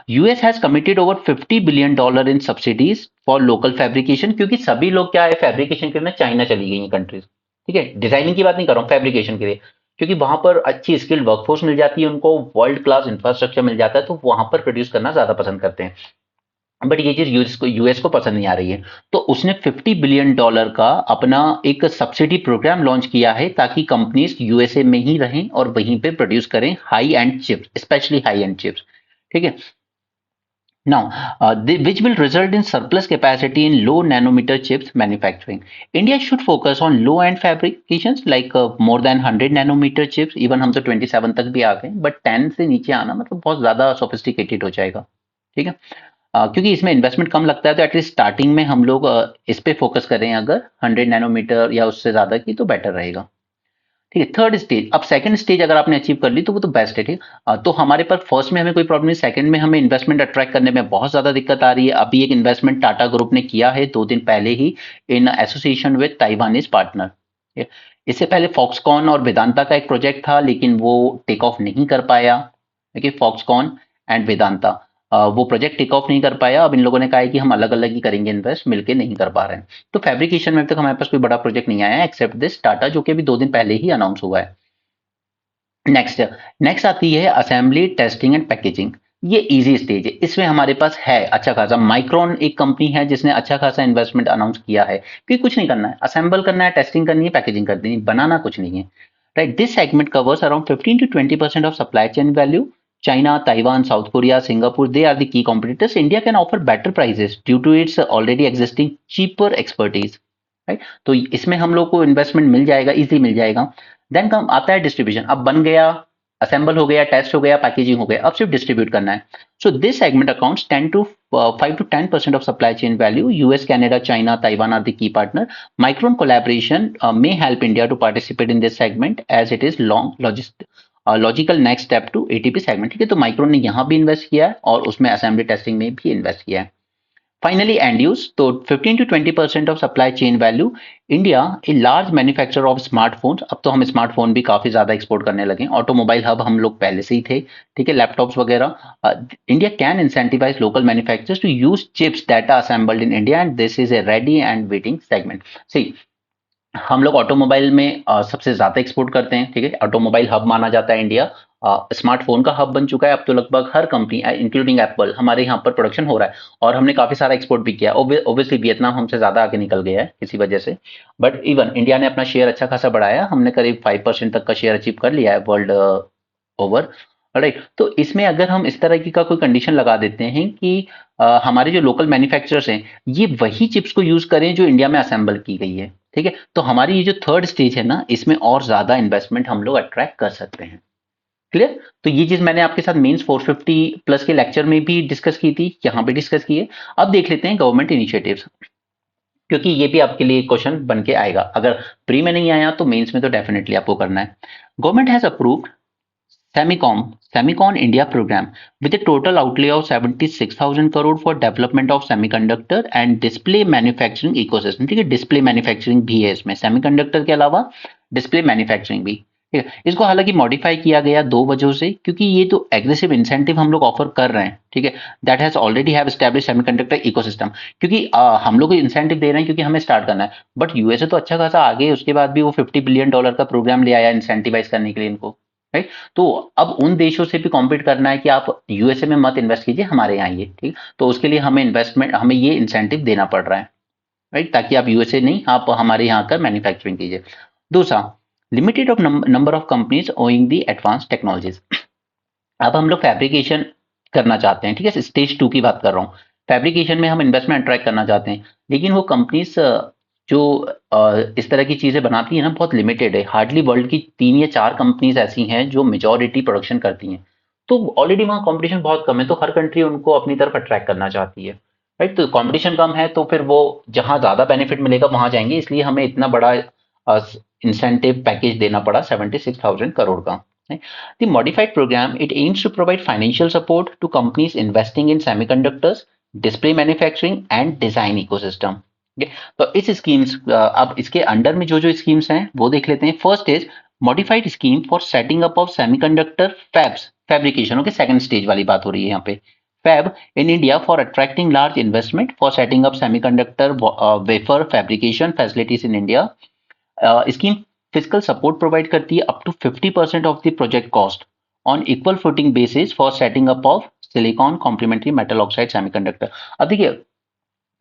US has committed over $50 billion in subsidies for local fabrication, क्योंकि सभी लोग क्या है, फैब्रिकेशन के लिए चाइना चली गई हैं कंट्रीज। ठीक है, डिजाइनिंग की बात नहीं कर रहा हूँ, फैब्रिकेशन के लिए, क्योंकि वहां पर अच्छी स्किल्ड वर्कफोर्स मिल जाती है, उनको वर्ल्ड क्लास इंफ्रास्ट्रक्चर मिल जाता है, तो वहां पर प्रोड्यूस करना ज्यादा पसंद करते हैं। बट ये चीज यूएस को पसंद नहीं आ रही है। तो उसने $50 बिलियन का अपना एक सब्सिडी प्रोग्राम लॉन्च किया है, ताकि कंपनीज यूएसए में ही रहें और वहीं पे प्रोड्यूस करें high and chips, specially high and chips. ठीक है, now, which will result in surplus capacity in low nanometer chips manufacturing. India should focus on low end fabrications like more than 100 nanometer chips. Even हम तो 27 तक भी आ गए, but 10 से नीचे आना मतलब बहुत ज्यादा sophisticated हो जाएगा। ठीक है, क्योंकि इसमें इन्वेस्टमेंट कम लगता है, तो एटलीस्ट स्टार्टिंग में हम लोग इस पे फोकस करें, अगर 100 नैनोमीटर या उससे ज्यादा की, तो बेटर रहेगा। ठीक है, थर्ड स्टेज। अब सेकंड स्टेज अगर आपने अचीव कर ली तो वो तो बेस्ट है। ठीक है, तो हमारे पास फर्स्ट में हमें कोई प्रॉब्लम नहीं, सेकंड में हमें इन्वेस्टमेंट अट्रैक्ट करने में बहुत ज्यादा दिक्कत आ रही है। अभी एक इन्वेस्टमेंट टाटा ग्रुप ने किया है 2 दिन पहले ही, in association with Taiwanese partner. इससे पहले फॉक्सकॉन और वेदांता का एक प्रोजेक्ट था, लेकिन वो टेक ऑफ नहीं कर पाया। देखिए, फॉक्सकॉन एंड वेदांता, वो प्रोजेक्ट टेक ऑफ नहीं कर पाया। अब इन लोगों ने कहा है कि हम अलग अलग ही करेंगे इन्वेस्ट, मिलके नहीं कर पा रहे हैं। तो फैब्रिकेशन में अब तक हमारे पास कोई बड़ा प्रोजेक्ट नहीं आया है एक्सेप्ट दिस टाटा, जो कि अभी 2 दिन पहले ही अनाउंस हुआ है। नेक्स्ट नेक्स्ट आती है असेंबली, टेस्टिंग एंड पैकेजिंग। ये इजी स्टेज है, इसमें हमारे पास है अच्छा खासा। माइक्रोन एक कंपनी है जिसने अच्छा खासा इन्वेस्टमेंट अनाउंस किया है कि कुछ नहीं करना है, असेंबल करना है, टेस्टिंग करनी है, पैकेजिंग करनी है, बनाना कुछ नहीं है। Right, this segment covers around 15 to 20% of supply chain value. China, Taiwan, South Korea, Singapore, they are the key competitors. India can offer better prices due to its already existing cheaper expertise. Right, तो इसमें हम लोग को इन्वेस्टमेंट मिल जाएगा, इजी मिल जाएगा। देन कम आता है डिस्ट्रीब्यूशन। अब बन गया, असेंबल हो गया, टेस्ट हो गया, पैकेजिंग हो गया, अब सिर्फ डिस्ट्रीब्यूट करना है। So this segment accounts 5 to 10% of supply chain value. US, Canada, China, Taiwan are the key partner. Micron collaboration may help India to participate in this segment as it is logical next step to ATP segment. ठीक है, तो माइक्रोन ने यहाँ भी इन्वेस्ट किया है और उसमें असेंबली टेस्टिंग में भी इन्वेस्ट किया है। फाइनली एंड यूज, तो 15 to 20% of supply chain value. India a large manufacturer of smartphones. अब तो हम स्मार्टफोन भी काफी ज्यादा एक्सपोर्ट करने लगे। ऑटोमोबाइल हब हम लोग पहले से ही थे। ठीक है, लैपटॉप्स वगैरह। India can incentivise local manufacturers to use chips that are assembled in India, and this is a ready and waiting segment. See, हम लोग ऑटोमोबाइल में सबसे ज्यादा एक्सपोर्ट करते हैं। ठीक है, ऑटोमोबाइल हब माना जाता है इंडिया। स्मार्टफोन का हब बन चुका है, अब तो लगभग हर कंपनी इंक्लूडिंग एप्पल हमारे यहाँ पर प्रोडक्शन हो रहा है, और हमने काफी सारा एक्सपोर्ट भी किया। ऑब्वियसली वियतनाम हमसे ज्यादा आगे निकल गया है किसी वजह से, बट इवन इंडिया ने अपना शेयर अच्छा खासा बढ़ाया। हमने करीब 5% तक का शेयर अचीव कर लिया है वर्ल्ड ओवर। राइट। तो इसमें अगर हम इस तरह की का कोई कंडीशन लगा देते हैं कि हमारे जो लोकल मैन्युफैक्चरर्स हैं ये वही चिप्स को यूज करें जो इंडिया में असेंबल की गई है, ठीक है, तो हमारी ये जो थर्ड स्टेज है ना इसमें और ज्यादा इन्वेस्टमेंट हम लोग अट्रैक्ट कर सकते हैं। क्लियर? तो ये चीज मैंने आपके साथ मेंस 450 प्लस के लेक्चर में भी डिस्कस की थी, यहाँ पे डिस्कस की है। अब देख लेते हैं गवर्नमेंट इनिशिएटिव्स, क्योंकि ये भी आपके लिए क्वेश्चन बन के आएगा। अगर प्री में नहीं आया तो मेंस में तो डेफिनेटली आपको करना है। Government has approved Semicon Semicon India program with a total outlay of 76,000 crore for development of semiconductor and display manufacturing ecosystem। ठीक है, डिस्प्ले मैन्युफैक्चरिंग भी है इसमें, सेमीकंडक्टर के अलावा डिस्प्ले मैन्युफैक्चरिंग भी। ठीक है, इसको हालांकि मॉडिफाई किया गया दो वजहों से, क्योंकि ये तो एग्रेसिव इंसेंटिव हम लोग ऑफर कर रहे हैं, ठीक है, that has already have establish semiconductor ecosystem. क्योंकि हम लोग इंसेंटिव दे रहे हैं क्योंकि हमें स्टार्ट करना है, बट यूएसए तो अच्छा खासा आगे है, उसके बाद भी वो $50 बिलियन का प्रोग्राम ले आया इंसेंटिवाइज करने के लिए इनको, राइट। तो अब उन देशों से भी कॉम्पीट करना है कि आप यूएसए में मत इन्वेस्ट कीजिए, हमारे यहाँ आइए, ठीक। तो उसके लिए हमें इन्वेस्टमेंट, हमें ये इंसेंटिव देना पड़ रहा है, राइट, ताकि आप यूएसए नहीं, आप हमारे यहाँ आकर मैन्युफैक्चरिंग कीजिए। दूसरा, limited of number of companies owing the advance technologies. अब हम लोग फैब्रिकेशन करना चाहते हैं, ठीक है, स्टेज 2 की बात कर रहा हूँ। फैब्रिकेशन में हम इन्वेस्टमेंट अट्रैक्ट करना चाहते हैं, लेकिन वो कंपनीज जो इस तरह की चीजें बनाती है ना बहुत लिमिटेड है। हार्डली वर्ल्ड की 3 या 4 कंपनीज ऐसी हैं जो मेजॉरिटी प्रोडक्शन करती हैं। तो ऑलरेडी वहाँ कंपटीशन बहुत कम है, तो हर कंट्री उनको अपनी तरफ अट्रैक्ट करना चाहती है, राइट। तो कंपटीशन कम है तो फिर वो जहाँ ज्यादा बेनिफिट मिलेगा वहां जाएंगे, इसलिए हमें इतना बड़ा इंसेंटिव पैकेज देना पड़ा 76,000 करोड़ का। The modified program, it aims to provide financial support to companies investing in semiconductors, display manufacturing and design ecosystem। Okay? तो इस स्कीम्स, अब इसके अंडर में जो जो स्कीम्स हैं वो देख लेते हैं। First is modified scheme for setting up of semiconductor fabs fabrication. Okay, second stage वाली बात हो रही है यहाँ पे। Fab in India for attracting large investment for setting up semiconductor wafer fabrication facilities in India. Scheme physical support provide करती है up to 50% of the project cost on equal footing basis for setting up of silicon complementary metal oxide semiconductor. अब देखिए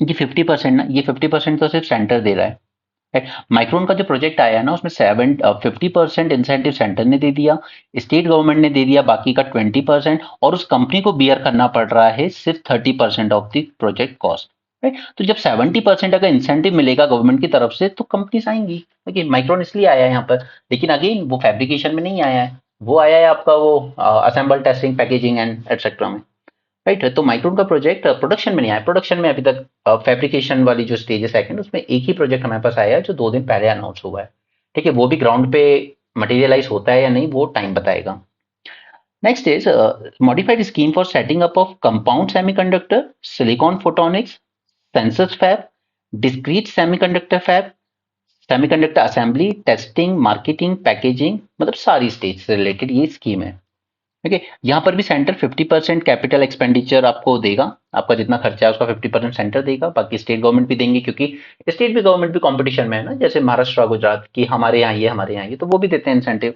ये 50% ना, ये 50% तो सिर्फ सेंटर दे रहा है। माइक्रोन का जो प्रोजेक्ट आया है ना उसमें 50% इंसेंटिव सेंटर ने दे दिया, स्टेट गवर्नमेंट ने दे दिया बाकी का 20%, और उस कंपनी को बियर करना पड़ रहा है सिर्फ 30% of the project cost. Right, तो जब 70% अगर इंसेंटिव मिलेगा गवर्नमेंट की तरफ से तो कंपनीज आएंगी। ओके, माइक्रोन इसलिए आया है यहाँ पर, लेकिन अगेन वो फैब्रिकेशन में नहीं आया है, वो आया है आपका वो assemble testing packaging and etcetera में, राइट। तो माइक्रोन का प्रोजेक्ट प्रोडक्शन में नहीं आया, प्रोडक्शन में अभी तक फैब्रिकेशन वाली जो स्टेज है सेकंड, उसमें एक ही प्रोजेक्ट हमारे पास आया है जो 2 दिन पहले अनाउंस हुआ है, ठीक है। वो भी ग्राउंड पे मटेरियलाइज होता है या नहीं वो टाइम बताएगा। Next is modified scheme for setting up of compound semiconductor silicon photonics sensors fab discrete semiconductor fab semiconductor assembly testing marketing packaging, मतलब सारी स्टेज से रिलेटेड ये स्कीम है। ठीक है, यहाँ पर भी सेंटर 50% कैपिटल एक्सपेंडिचर आपको देगा, आपका जितना खर्चा है उसका 50% सेंटर देगा, बाकी स्टेट गवर्नमेंट भी देंगे, क्योंकि स्टेट भी गवर्नमेंट भी कंपटीशन में है ना, जैसे महाराष्ट्र गुजरात की हमारे यहाँ ये हमारे यहाँ ये, तो वो भी देते हैं इंसेंटिव।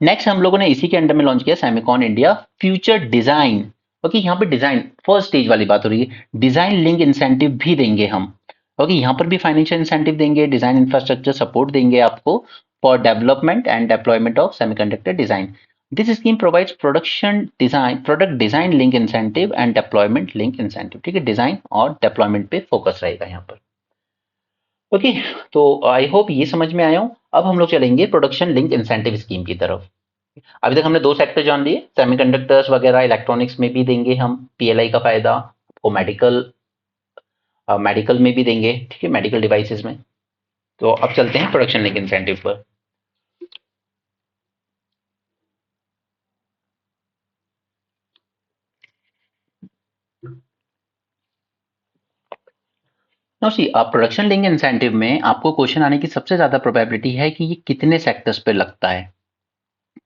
नेक्स्ट हम लोगों ने इसी के अंडर में लॉन्च किया Semicon India future design. Okay, यहाँ पे डिजाइन फर्स्ट स्टेज वाली बात हो रही है, डिजाइन लिंक इंसेंटिव भी देंगे हम। ओके, यहाँ पर भी फाइनेंशियल इंसेंटिव देंगे, डिजाइन इंफ्रास्ट्रक्चर सपोर्ट देंगे आपको for development and deployment of semiconductor design. This scheme provides product design link incentive and deployment link incentive. ठीक है, डिजाइन और डेप्लॉयमेंट पे फोकस रहेगा यहाँ पर। ओके, तो आई होप ये समझ में आया हो। अब हम लोग चलेंगे प्रोडक्शन लिंक इंसेंटिव स्कीम की तरफ। अभी तक हमने 2 सेक्टर जान लिए, सेमीकंडक्टर्स वगैरह इलेक्ट्रॉनिक्स में भी देंगे हम पीएलआई का फायदा, वो मेडिकल मेडिकल में भी देंगे, ठीक है, मेडिकल डिवाइसेस में। तो अब चलते हैं प्रोडक्शन लिंक इंसेंटिव पर। नो सी, प्रोडक्शन लिंक इंसेंटिव में आपको क्वेश्चन आने की सबसे ज्यादा प्रोबेबिलिटी है कि ये कितने सेक्टर्स पे लगता है,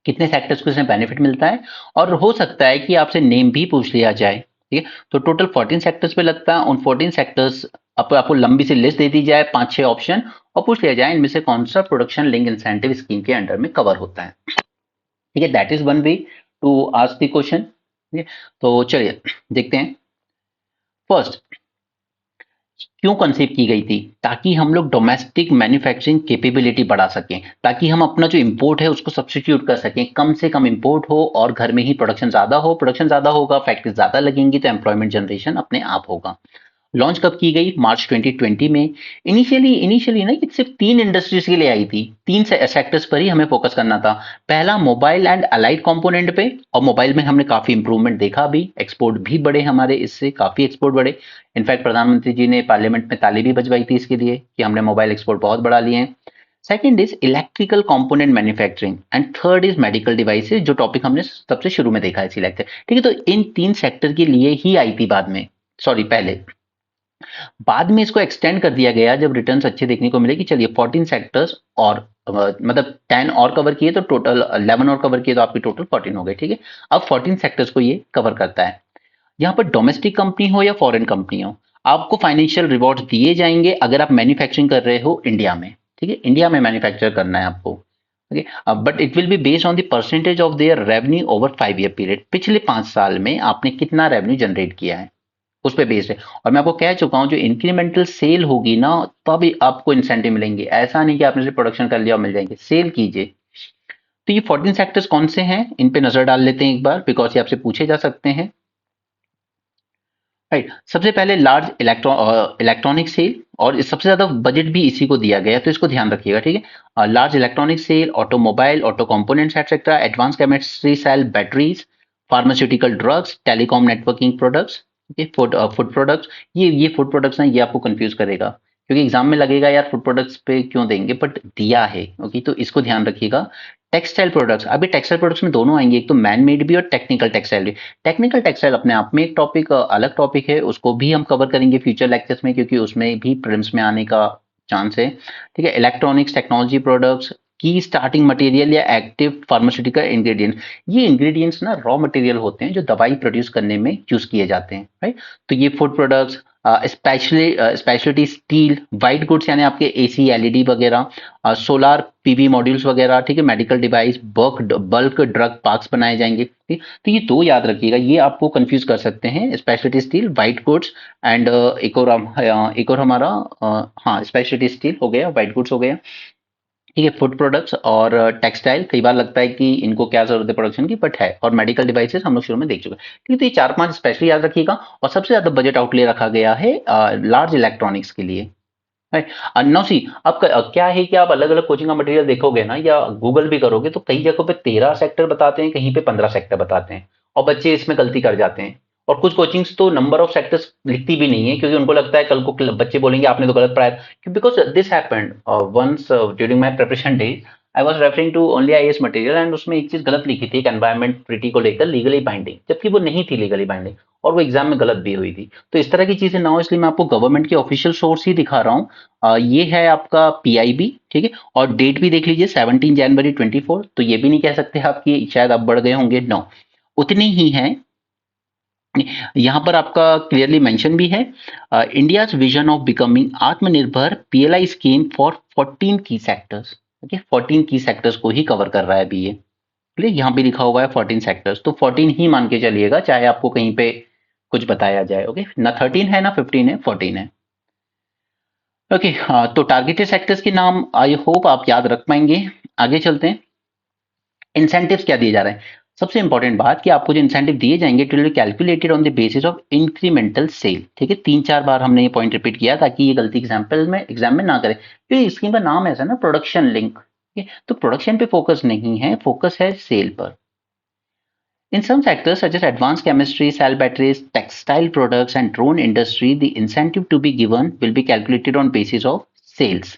कितने सेक्टर्स को इसमें बेनिफिट मिलता है, और हो सकता है कि आपसे नेम भी पूछ लिया जाए। ठीक है, तो टोटल 14 सेक्टर्स पे लगता है, उन 14 सेक्टर्स आपको लंबी सी लिस्ट दे दी जाए, 5-6 ऑप्शन, और पूछ लिया जाए इनमें से कौन सा प्रोडक्शन लिंक इंसेंटिव स्कीम के अंडर में कवर होता है। ठीक है, that is one way to ask the question. ठीक है, तो चलिए देखते हैं। फर्स्ट, क्यों कंसीव की गई थी? ताकि हम लोग डोमेस्टिक मैन्युफैक्चरिंग कैपेबिलिटी बढ़ा सकें, ताकि हम अपना जो इंपोर्ट है उसको सब्स्टिट्यूट कर सकें, कम से कम इंपोर्ट हो और घर में ही प्रोडक्शन ज़्यादा हो, प्रोडक्शन ज़्यादा होगा, फैक्ट्री ज़्यादा लगेंगी तो एम्प्लॉयमेंट जनरेशन अपने आप होगा। लॉन्च कब की गई? मार्च 2020 में। इनिशियली इनिशियली ना ये सिर्फ 3 इंडस्ट्रीज के लिए आई थी। 3 से सेक्टर्स पर ही हमें फोकस करना था। पहला मोबाइल एंड अलाइड कंपोनेंट पे, और मोबाइल में हमने काफी इंप्रूवमेंट देखा भी, एक्सपोर्ट भी बढ़े हमारे, इससे काफी एक्सपोर्ट बढ़े। इनफैक्ट प्रधानमंत्री जी ने पार्लियामेंट में ताली भी बजवाई थी इसके लिए कि हमने मोबाइल एक्सपोर्ट बहुत बढ़ा लिए हैं। Second is electrical component manufacturing and third is medical devices, जो टॉपिक हमने सबसे शुरू में देखा है सिलेक्ट। ठीक है, तो इन 3 सेक्टर के लिए ही आई थी बाद में, सॉरी पहले। बाद में इसको एक्सटेंड कर दिया गया जब रिटर्न्स अच्छे देखने को मिले कि चलिए 14 सेक्टर्स और मतलब 10 और कवर किए तो टोटल 11 और कवर किए तो आपकी टोटल 14 हो गए। ठीक है, अब 14 सेक्टर्स को ये कवर करता है। यहाँ पर डोमेस्टिक कंपनी हो या फॉरेन कंपनी हो, आपको फाइनेंशियल रिवॉर्ड दिए जाएंगे अगर आप मैन्युफैक्चरिंग कर रहे हो इंडिया में। ठीक है, इंडिया में मैन्युफैक्चर करना है आपको। Okay, but it will be based on the percentage of their revenue over 5 year period. पिछले 5 साल में आपने कितना रेवेन्यू जनरेट किया है उस पे बेस्ड है। और मैं आपको कह चुका हूं जो इंक्रीमेंटल सेल होगी ना तभी आपको इंसेंटिव मिलेंगे, ऐसा नहीं कि आपने सिर्फ प्रोडक्शन कर लिया और मिल जाएंगे, सेल कीजिए। तो ये 14 सेक्टर्स कौन से हैं इन पे नजर डाल लेते हैं एक बार, बिकॉज ये आपसे पूछे जा सकते हैं। राइट, सबसे पहले लार्ज इलेक्ट्रॉनिक सेल, और सबसे ज्यादा बजट भी इसी को दिया गया है तो इसको ध्यान रखिएगा। ठीक है, large electronic cell, automobile, auto components etcetera, advance chemistry cell, batteries, pharmaceutical drugs, telecom networking products, food products. ये फूड प्रोडक्ट्स ना ये आपको कंफ्यूज करेगा क्योंकि एग्जाम में लगेगा यार फूड प्रोडक्ट्स पे क्यों देंगे, बट दिया है। ओके, तो इसको ध्यान रखिएगा। टेक्सटाइल प्रोडक्ट्स, अभी टेक्सटाइल प्रोडक्ट्स में दोनों आएंगे, एक तो मैन मेड भी और टेक्निकल टेक्सटाइल भी। टेक्निकल टेक्सटाइल अपने आप में एक टॉपिक, अलग टॉपिक है, उसको भी हम कवर करेंगे फ्यूचर लेक्चर्स में क्योंकि उसमें भी प्रीलिम्स में आने का चांस है। ठीक है, इलेक्ट्रॉनिक्स टेक्नोलॉजी प्रोडक्ट्स, की स्टार्टिंग मटेरियल या एक्टिव फार्मास्यूटिकल इंग्रेडिएंट। ये इंग्रेडिएंट्स ना रॉ मटेरियल होते हैं जो दवाई प्रोड्यूस करने में यूज किए जाते हैं। राइट, तो ये food products, speciality steel, white goods यानी आपके एसी एलईडी वगैरह, सोलार पीवी मॉड्यूल्स वगैरह। ठीक है, medical device, bulk drug parks बनाए जाएंगे। ठीक, तो ये दो याद रखिएगा, ये आपको कंफ्यूज कर सकते हैं, speciality steel, white goods and एक और हमारा हाँ स्पेशलिटी स्टील हो गया, वाइट गुड्स हो गया। ठीक है, फूड प्रोडक्ट्स और टेक्सटाइल कई बार लगता है कि इनको क्या जरूरत है प्रोडक्शन की, बट है। और मेडिकल डिवाइसेस हम लोग शुरू में देख चुके हैं। ठीक है, तो ये 4-5 स्पेशली याद रखिएगा। और सबसे ज्यादा बजट आउटले रखा गया है लार्ज इलेक्ट्रॉनिक्स के लिए। नौसी, अब क्या है कि आप अलग अलग कोचिंग का मटेरियल देखोगे ना या गूगल भी करोगे तो कई जगहों पे 13 सेक्टर बताते हैं, कहीं पे 15 सेक्टर बताते हैं, और बच्चे इसमें गलती कर जाते हैं। और कुछ कोचिंग्स तो नंबर ऑफ सेक्टर्स लिखती भी नहीं है क्योंकि उनको लगता है कल को बच्चे बोलेंगे आपने तो गलत पढ़ाया। Because this happened once during my preparation days, I was referring to only IAS material and उसमें एक चीज गलत लिखी थी, एक एनवायरमेंट ट्रीटी को लेकर लीगली बाइंडिंग, जबकि वो नहीं थी लीगली बाइंडिंग और वो एग्जाम में गलत भी हुई थी। तो इस तरह की चीजें ना हो इसलिए मैं आपको गवर्नमेंट के ऑफिशियल सोर्स ही दिखा रहा हूँ। ये है आपका पीआईबी। ठीक है, और डेट भी देख लीजिए 17 जनवरी 24। तो ये भी नहीं कह सकते आप कि शायद आप बढ़ गए होंगे, नो, उतनी ही है। यहाँ पर आपका क्लियरली मेंशन भी है, इंडियाज विजन ऑफ बिकमिंग आत्मनिर्भर पीएलआई स्कीम फॉर 14 की सेक्टर्स। ओके, 14 की सेक्टर्स को ही कवर कर रहा है अभी ये। क्लियर, यहाँ भी लिखा हुआ है 14 सेक्टर्स, तो 14 ही मान के चलिएगा चाहे आपको कहीं पे कुछ बताया जाए। ओके, ना 13 है ना 15 है, 14 है। ओके, हाँ, तो टारगेटेड सेक्टर्स के नाम आई होप आप याद रख पाएंगे। आगे चलते हैं, इंसेंटिव्स क्या दिए जा रहे हैं। सबसे इंपॉर्टेंट बात कि आपको जो इंसेंटिव दिए जाएंगे it will be calculated on the basis of incremental sale. ठीक है, 3-4 बार हमने ये पॉइंट रिपीट किया ताकि ये गलती एग्जाम में ना करें, क्योंकि स्कीम का नाम ऐसा ना प्रोडक्शन लिंक। तो प्रोडक्शन पे फोकस नहीं है, फोकस है सेल पर। In some sectors such as advanced chemistry, cell batteries, textile products and drone industry, the incentive to be given will be calculated on basis of sales,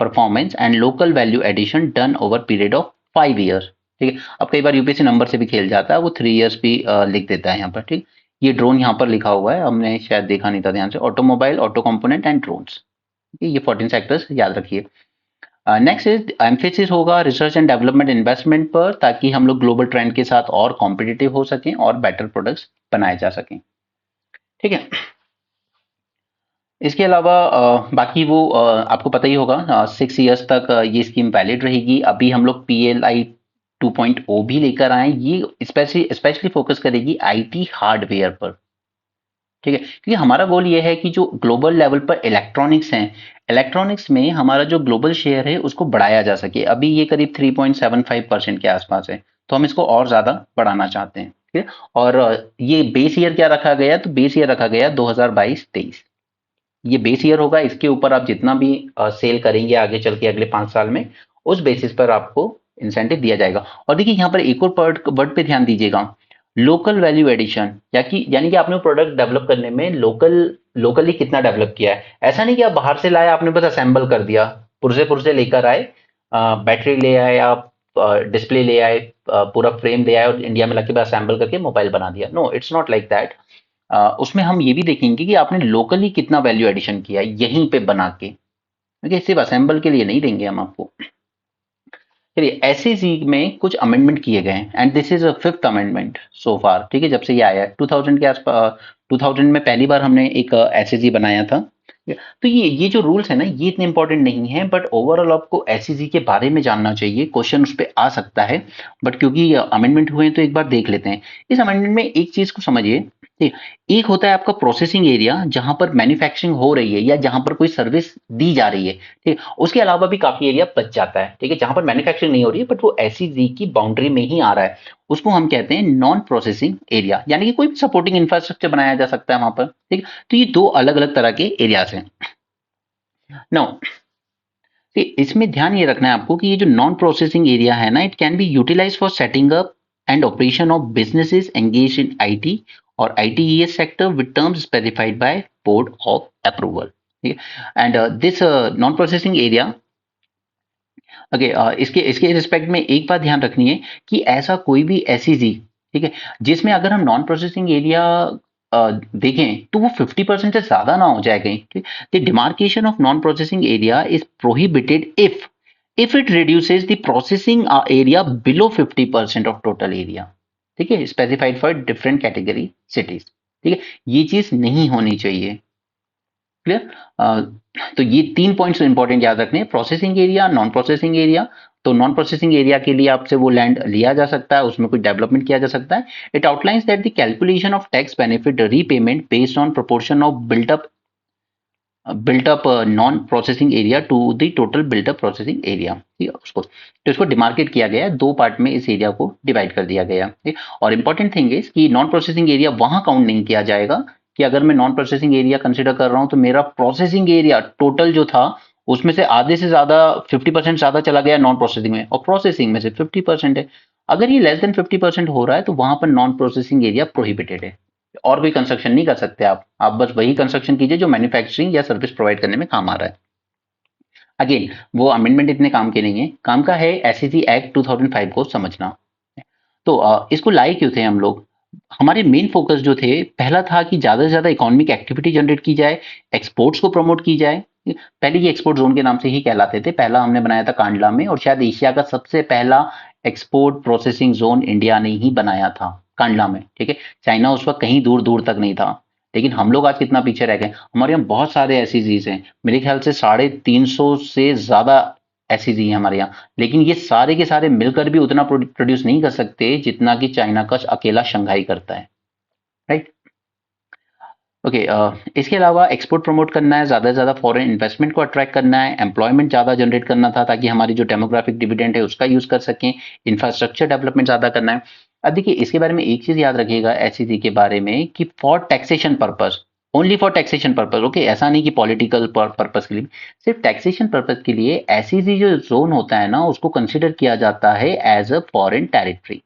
performance and local value addition done over period of 5 year. ठीक है, अब कई बार यूपीएससी नंबर से भी खेल जाता है, वो 3 इयर्स भी लिख देता है यहाँ पर। ठीक, ये ड्रोन यहाँ पर लिखा हुआ है, हमने शायद देखा नहीं था ध्यान से। Automobile, auto component and drones, ये 14 सेक्टर्स याद रखिए। नेक्स्ट इज एम्फेसिस होगा रिसर्च एंड डेवलपमेंट इन्वेस्टमेंट पर, ताकि हम लोग ग्लोबल ट्रेंड के साथ और कॉम्पिटिटिव हो सकें और बेटर प्रोडक्ट्स बनाए जा सकें। ठीक है, इसके अलावा बाकी वो आपको पता ही होगा 6 इयर्स तक ये स्कीम वैलिड रहेगी। अभी हम लोग पीएलआई 2.0 भी लेकर आए, ये स्पेशली फोकस करेगी आईटी हार्डवेयर पर। ठीक है, क्योंकि हमारा गोल ये है कि जो ग्लोबल लेवल पर इलेक्ट्रॉनिक्स हैं, इलेक्ट्रॉनिक्स में हमारा जो ग्लोबल शेयर है उसको बढ़ाया जा सके। अभी ये करीब 3.75% के आसपास है, तो हम इसको और ज्यादा बढ़ाना चाहते हैं। ठीक है, और ये बेस ईयर क्या रखा गया, तो बेस ईयर रखा गया 2022-23। ये बेस ईयर होगा, इसके ऊपर आप जितना भी सेल करेंगे आगे चल के अगले 5 साल में, उस बेसिस पर आपको इंसेंटिव दिया जाएगा। और देखिए यहाँ पर एक और वर्ड पे ध्यान दीजिएगा, लोकल वैल्यू एडिशन, यानी कि आपने प्रोडक्ट डेवलप करने में लोकली कितना डेवलप किया है। ऐसा नहीं कि आप बाहर से लाए, आपने बस असेंबल कर दिया, पुर्जे पुर्जे लेकर आए, बैटरी ले आए आप, डिस्प्ले ले आए, पूरा फ्रेम ले आए और इंडिया में लाके बस असेंबल करके मोबाइल बना दिया। No, it's not like that. उसमें हम ये भी देखेंगे कि आपने लोकली कितना वैल्यू एडिशन किया है यहीं पे बना के। ओके, सिर्फ असेंबल के लिए नहीं देंगे हम आपको। चलिए, एसईसी में कुछ अमेंडमेंट किए गए हैं and this is a fifth amendment so far. ठीक है, जब से ये आया है 2000 के आसपास, 2000 में पहली बार हमने एक एसईसी बनाया था। तो ये जो रूल्स है ना, ये इतने इंपॉर्टेंट नहीं है, बट ओवरऑल आपको एसईसी के बारे में जानना चाहिए, क्वेश्चन उस पर आ सकता है। बट क्योंकि अमेंडमेंट हुए हैं तो एक बार देख लेते हैं। इस अमेंडमेंट में एक चीज को समझिए, ठीक, एक होता है आपका प्रोसेसिंग एरिया जहां पर मैन्युफैक्चरिंग हो रही है या जहां पर कोई सर्विस दी जा रही है। ठीक, उसके अलावा भी काफी एरिया बच जाता है। ठीक है, जहां पर मैन्युफैक्चरिंग नहीं हो रही है बट वो एसईसी की बाउंड्री में ही आ रहा है, उसको हम कहते हैं नॉन प्रोसेसिंग एरिया, यानी कि कोई सपोर्टिंग इंफ्रास्ट्रक्चर बनाया जा सकता है वहां पर। ठीक, तो ये दो अलग अलग तरह के एरियाज हैं। नाउ इसमें ध्यान ये रखना है आपको कि ये जो नॉन प्रोसेसिंग एरिया है ना, it can be utilise for setting up and operation of businesses engage in IT और ITES sector with terms specified by board of approval. ठीक है, and this non processing area, okay, इसके इसके रिस्पेक्ट में एक बात ध्यान रखनी है कि ऐसा कोई भी एसईजी, ठीक है, जिसमें अगर हम नॉन प्रोसेसिंग एरिया देखें तो वो 50% से ज्यादा ना हो जाए कहीं। ठीक, the demarcation of non processing area is prohibited if it reduces the processing area below 50% of total area. ठीक है, specified for different category cities. ठीक है, ये चीज नहीं होनी चाहिए। क्लियर? तो ये 3 पॉइंट्स इंपॉर्टेंट याद रखने हैं, processing area, non processing area. तो नॉन प्रोसेसिंग एरिया के लिए आपसे वो लैंड लिया जा सकता है, उसमें कोई डेवलपमेंट किया जा सकता है। It outlines that the calculation of tax benefit repayment based on proportion of built up non processing area to the total built up processing area. ठीक है, उसको तो इसको डिमार्केट किया गया है, दो पार्ट में इस एरिया को डिवाइड कर दिया गया है। और इंपॉर्टेंट थिंग इज कि नॉन प्रोसेसिंग एरिया वहां काउंट नहीं किया जाएगा कि अगर मैं नॉन प्रोसेसिंग एरिया कंसिडर कर रहा हूं तो मेरा प्रोसेसिंग एरिया टोटल जो था उसमें से आधे से ज्यादा 50% ज्यादा चला गया नॉन प्रोसेसिंग में, और प्रोसेसिंग में से 50% है। अगर ये लेस देन 50% हो रहा है तो वहां पर नॉन प्रोसेसिंग एरिया प्रोहिबिटेड है, और कोई कंस्ट्रक्शन नहीं कर सकते आप बस वही कंस्ट्रक्शन कीजिए जो मैन्युफैक्चरिंग या सर्विस प्रोवाइड करने में काम आ रहा है। अगेन वो अमेंडमेंट इतने काम के नहीं है, काम का है एसईसी एक्ट 2005 को समझना। तो इसको लाए क्यों थे हम लोग? हमारे मेन फोकस जो थे, पहला था कि ज्यादा से ज्यादा इकोनॉमिक एक्टिविटी जनरेट की जाए, एक्सपोर्ट्स को प्रमोट की जाए। पहले ये एक्सपोर्ट जोन के नाम से ही कहलाते थे, पहला हमने बनाया था कांडला में, और शायद एशिया का सबसे पहला एक्सपोर्ट प्रोसेसिंग जोन इंडिया ने ही बनाया था, कांडला में। ठीक है, चाइना उस वक्त कहीं दूर दूर तक नहीं था, लेकिन हम लोग आज कितना पीछे रह गए। हमारे यहाँ बहुत सारे ऐसी चीज हैं, मेरे ख्याल से 350 से ज्यादा ऐसी चीज हैं हमारे यहाँ, लेकिन ये सारे के सारे मिलकर भी उतना प्रोड्यूस नहीं कर सकते जितना कि चाइना का अकेला शंघाई करता है। Right, okay. इसके अलावा एक्सपोर्ट प्रमोट करना है, ज्यादा से ज्यादा फॉरेन इन्वेस्टमेंट को अट्रैक्ट करना है, एम्प्लॉयमेंट ज्यादा जनरेट करना था ताकि हमारी जो डेमोग्राफिक डिविडेंड है उसका यूज कर सकें, इंफ्रास्ट्रक्चर डेवलपमेंट ज्यादा करना है। अब देखिए इसके बारे में एक चीज याद रखिएगा एसईसी के बारे में कि for taxation purpose, only for taxation purpose, okay, ऐसा नहीं कि पॉलिटिकल पर्पस के लिए, सिर्फ टैक्सेशन पर्पस के लिए एसईसी जो जोन होता है ना उसको कंसिडर किया जाता है एज अ फॉरेन टेरिटरी।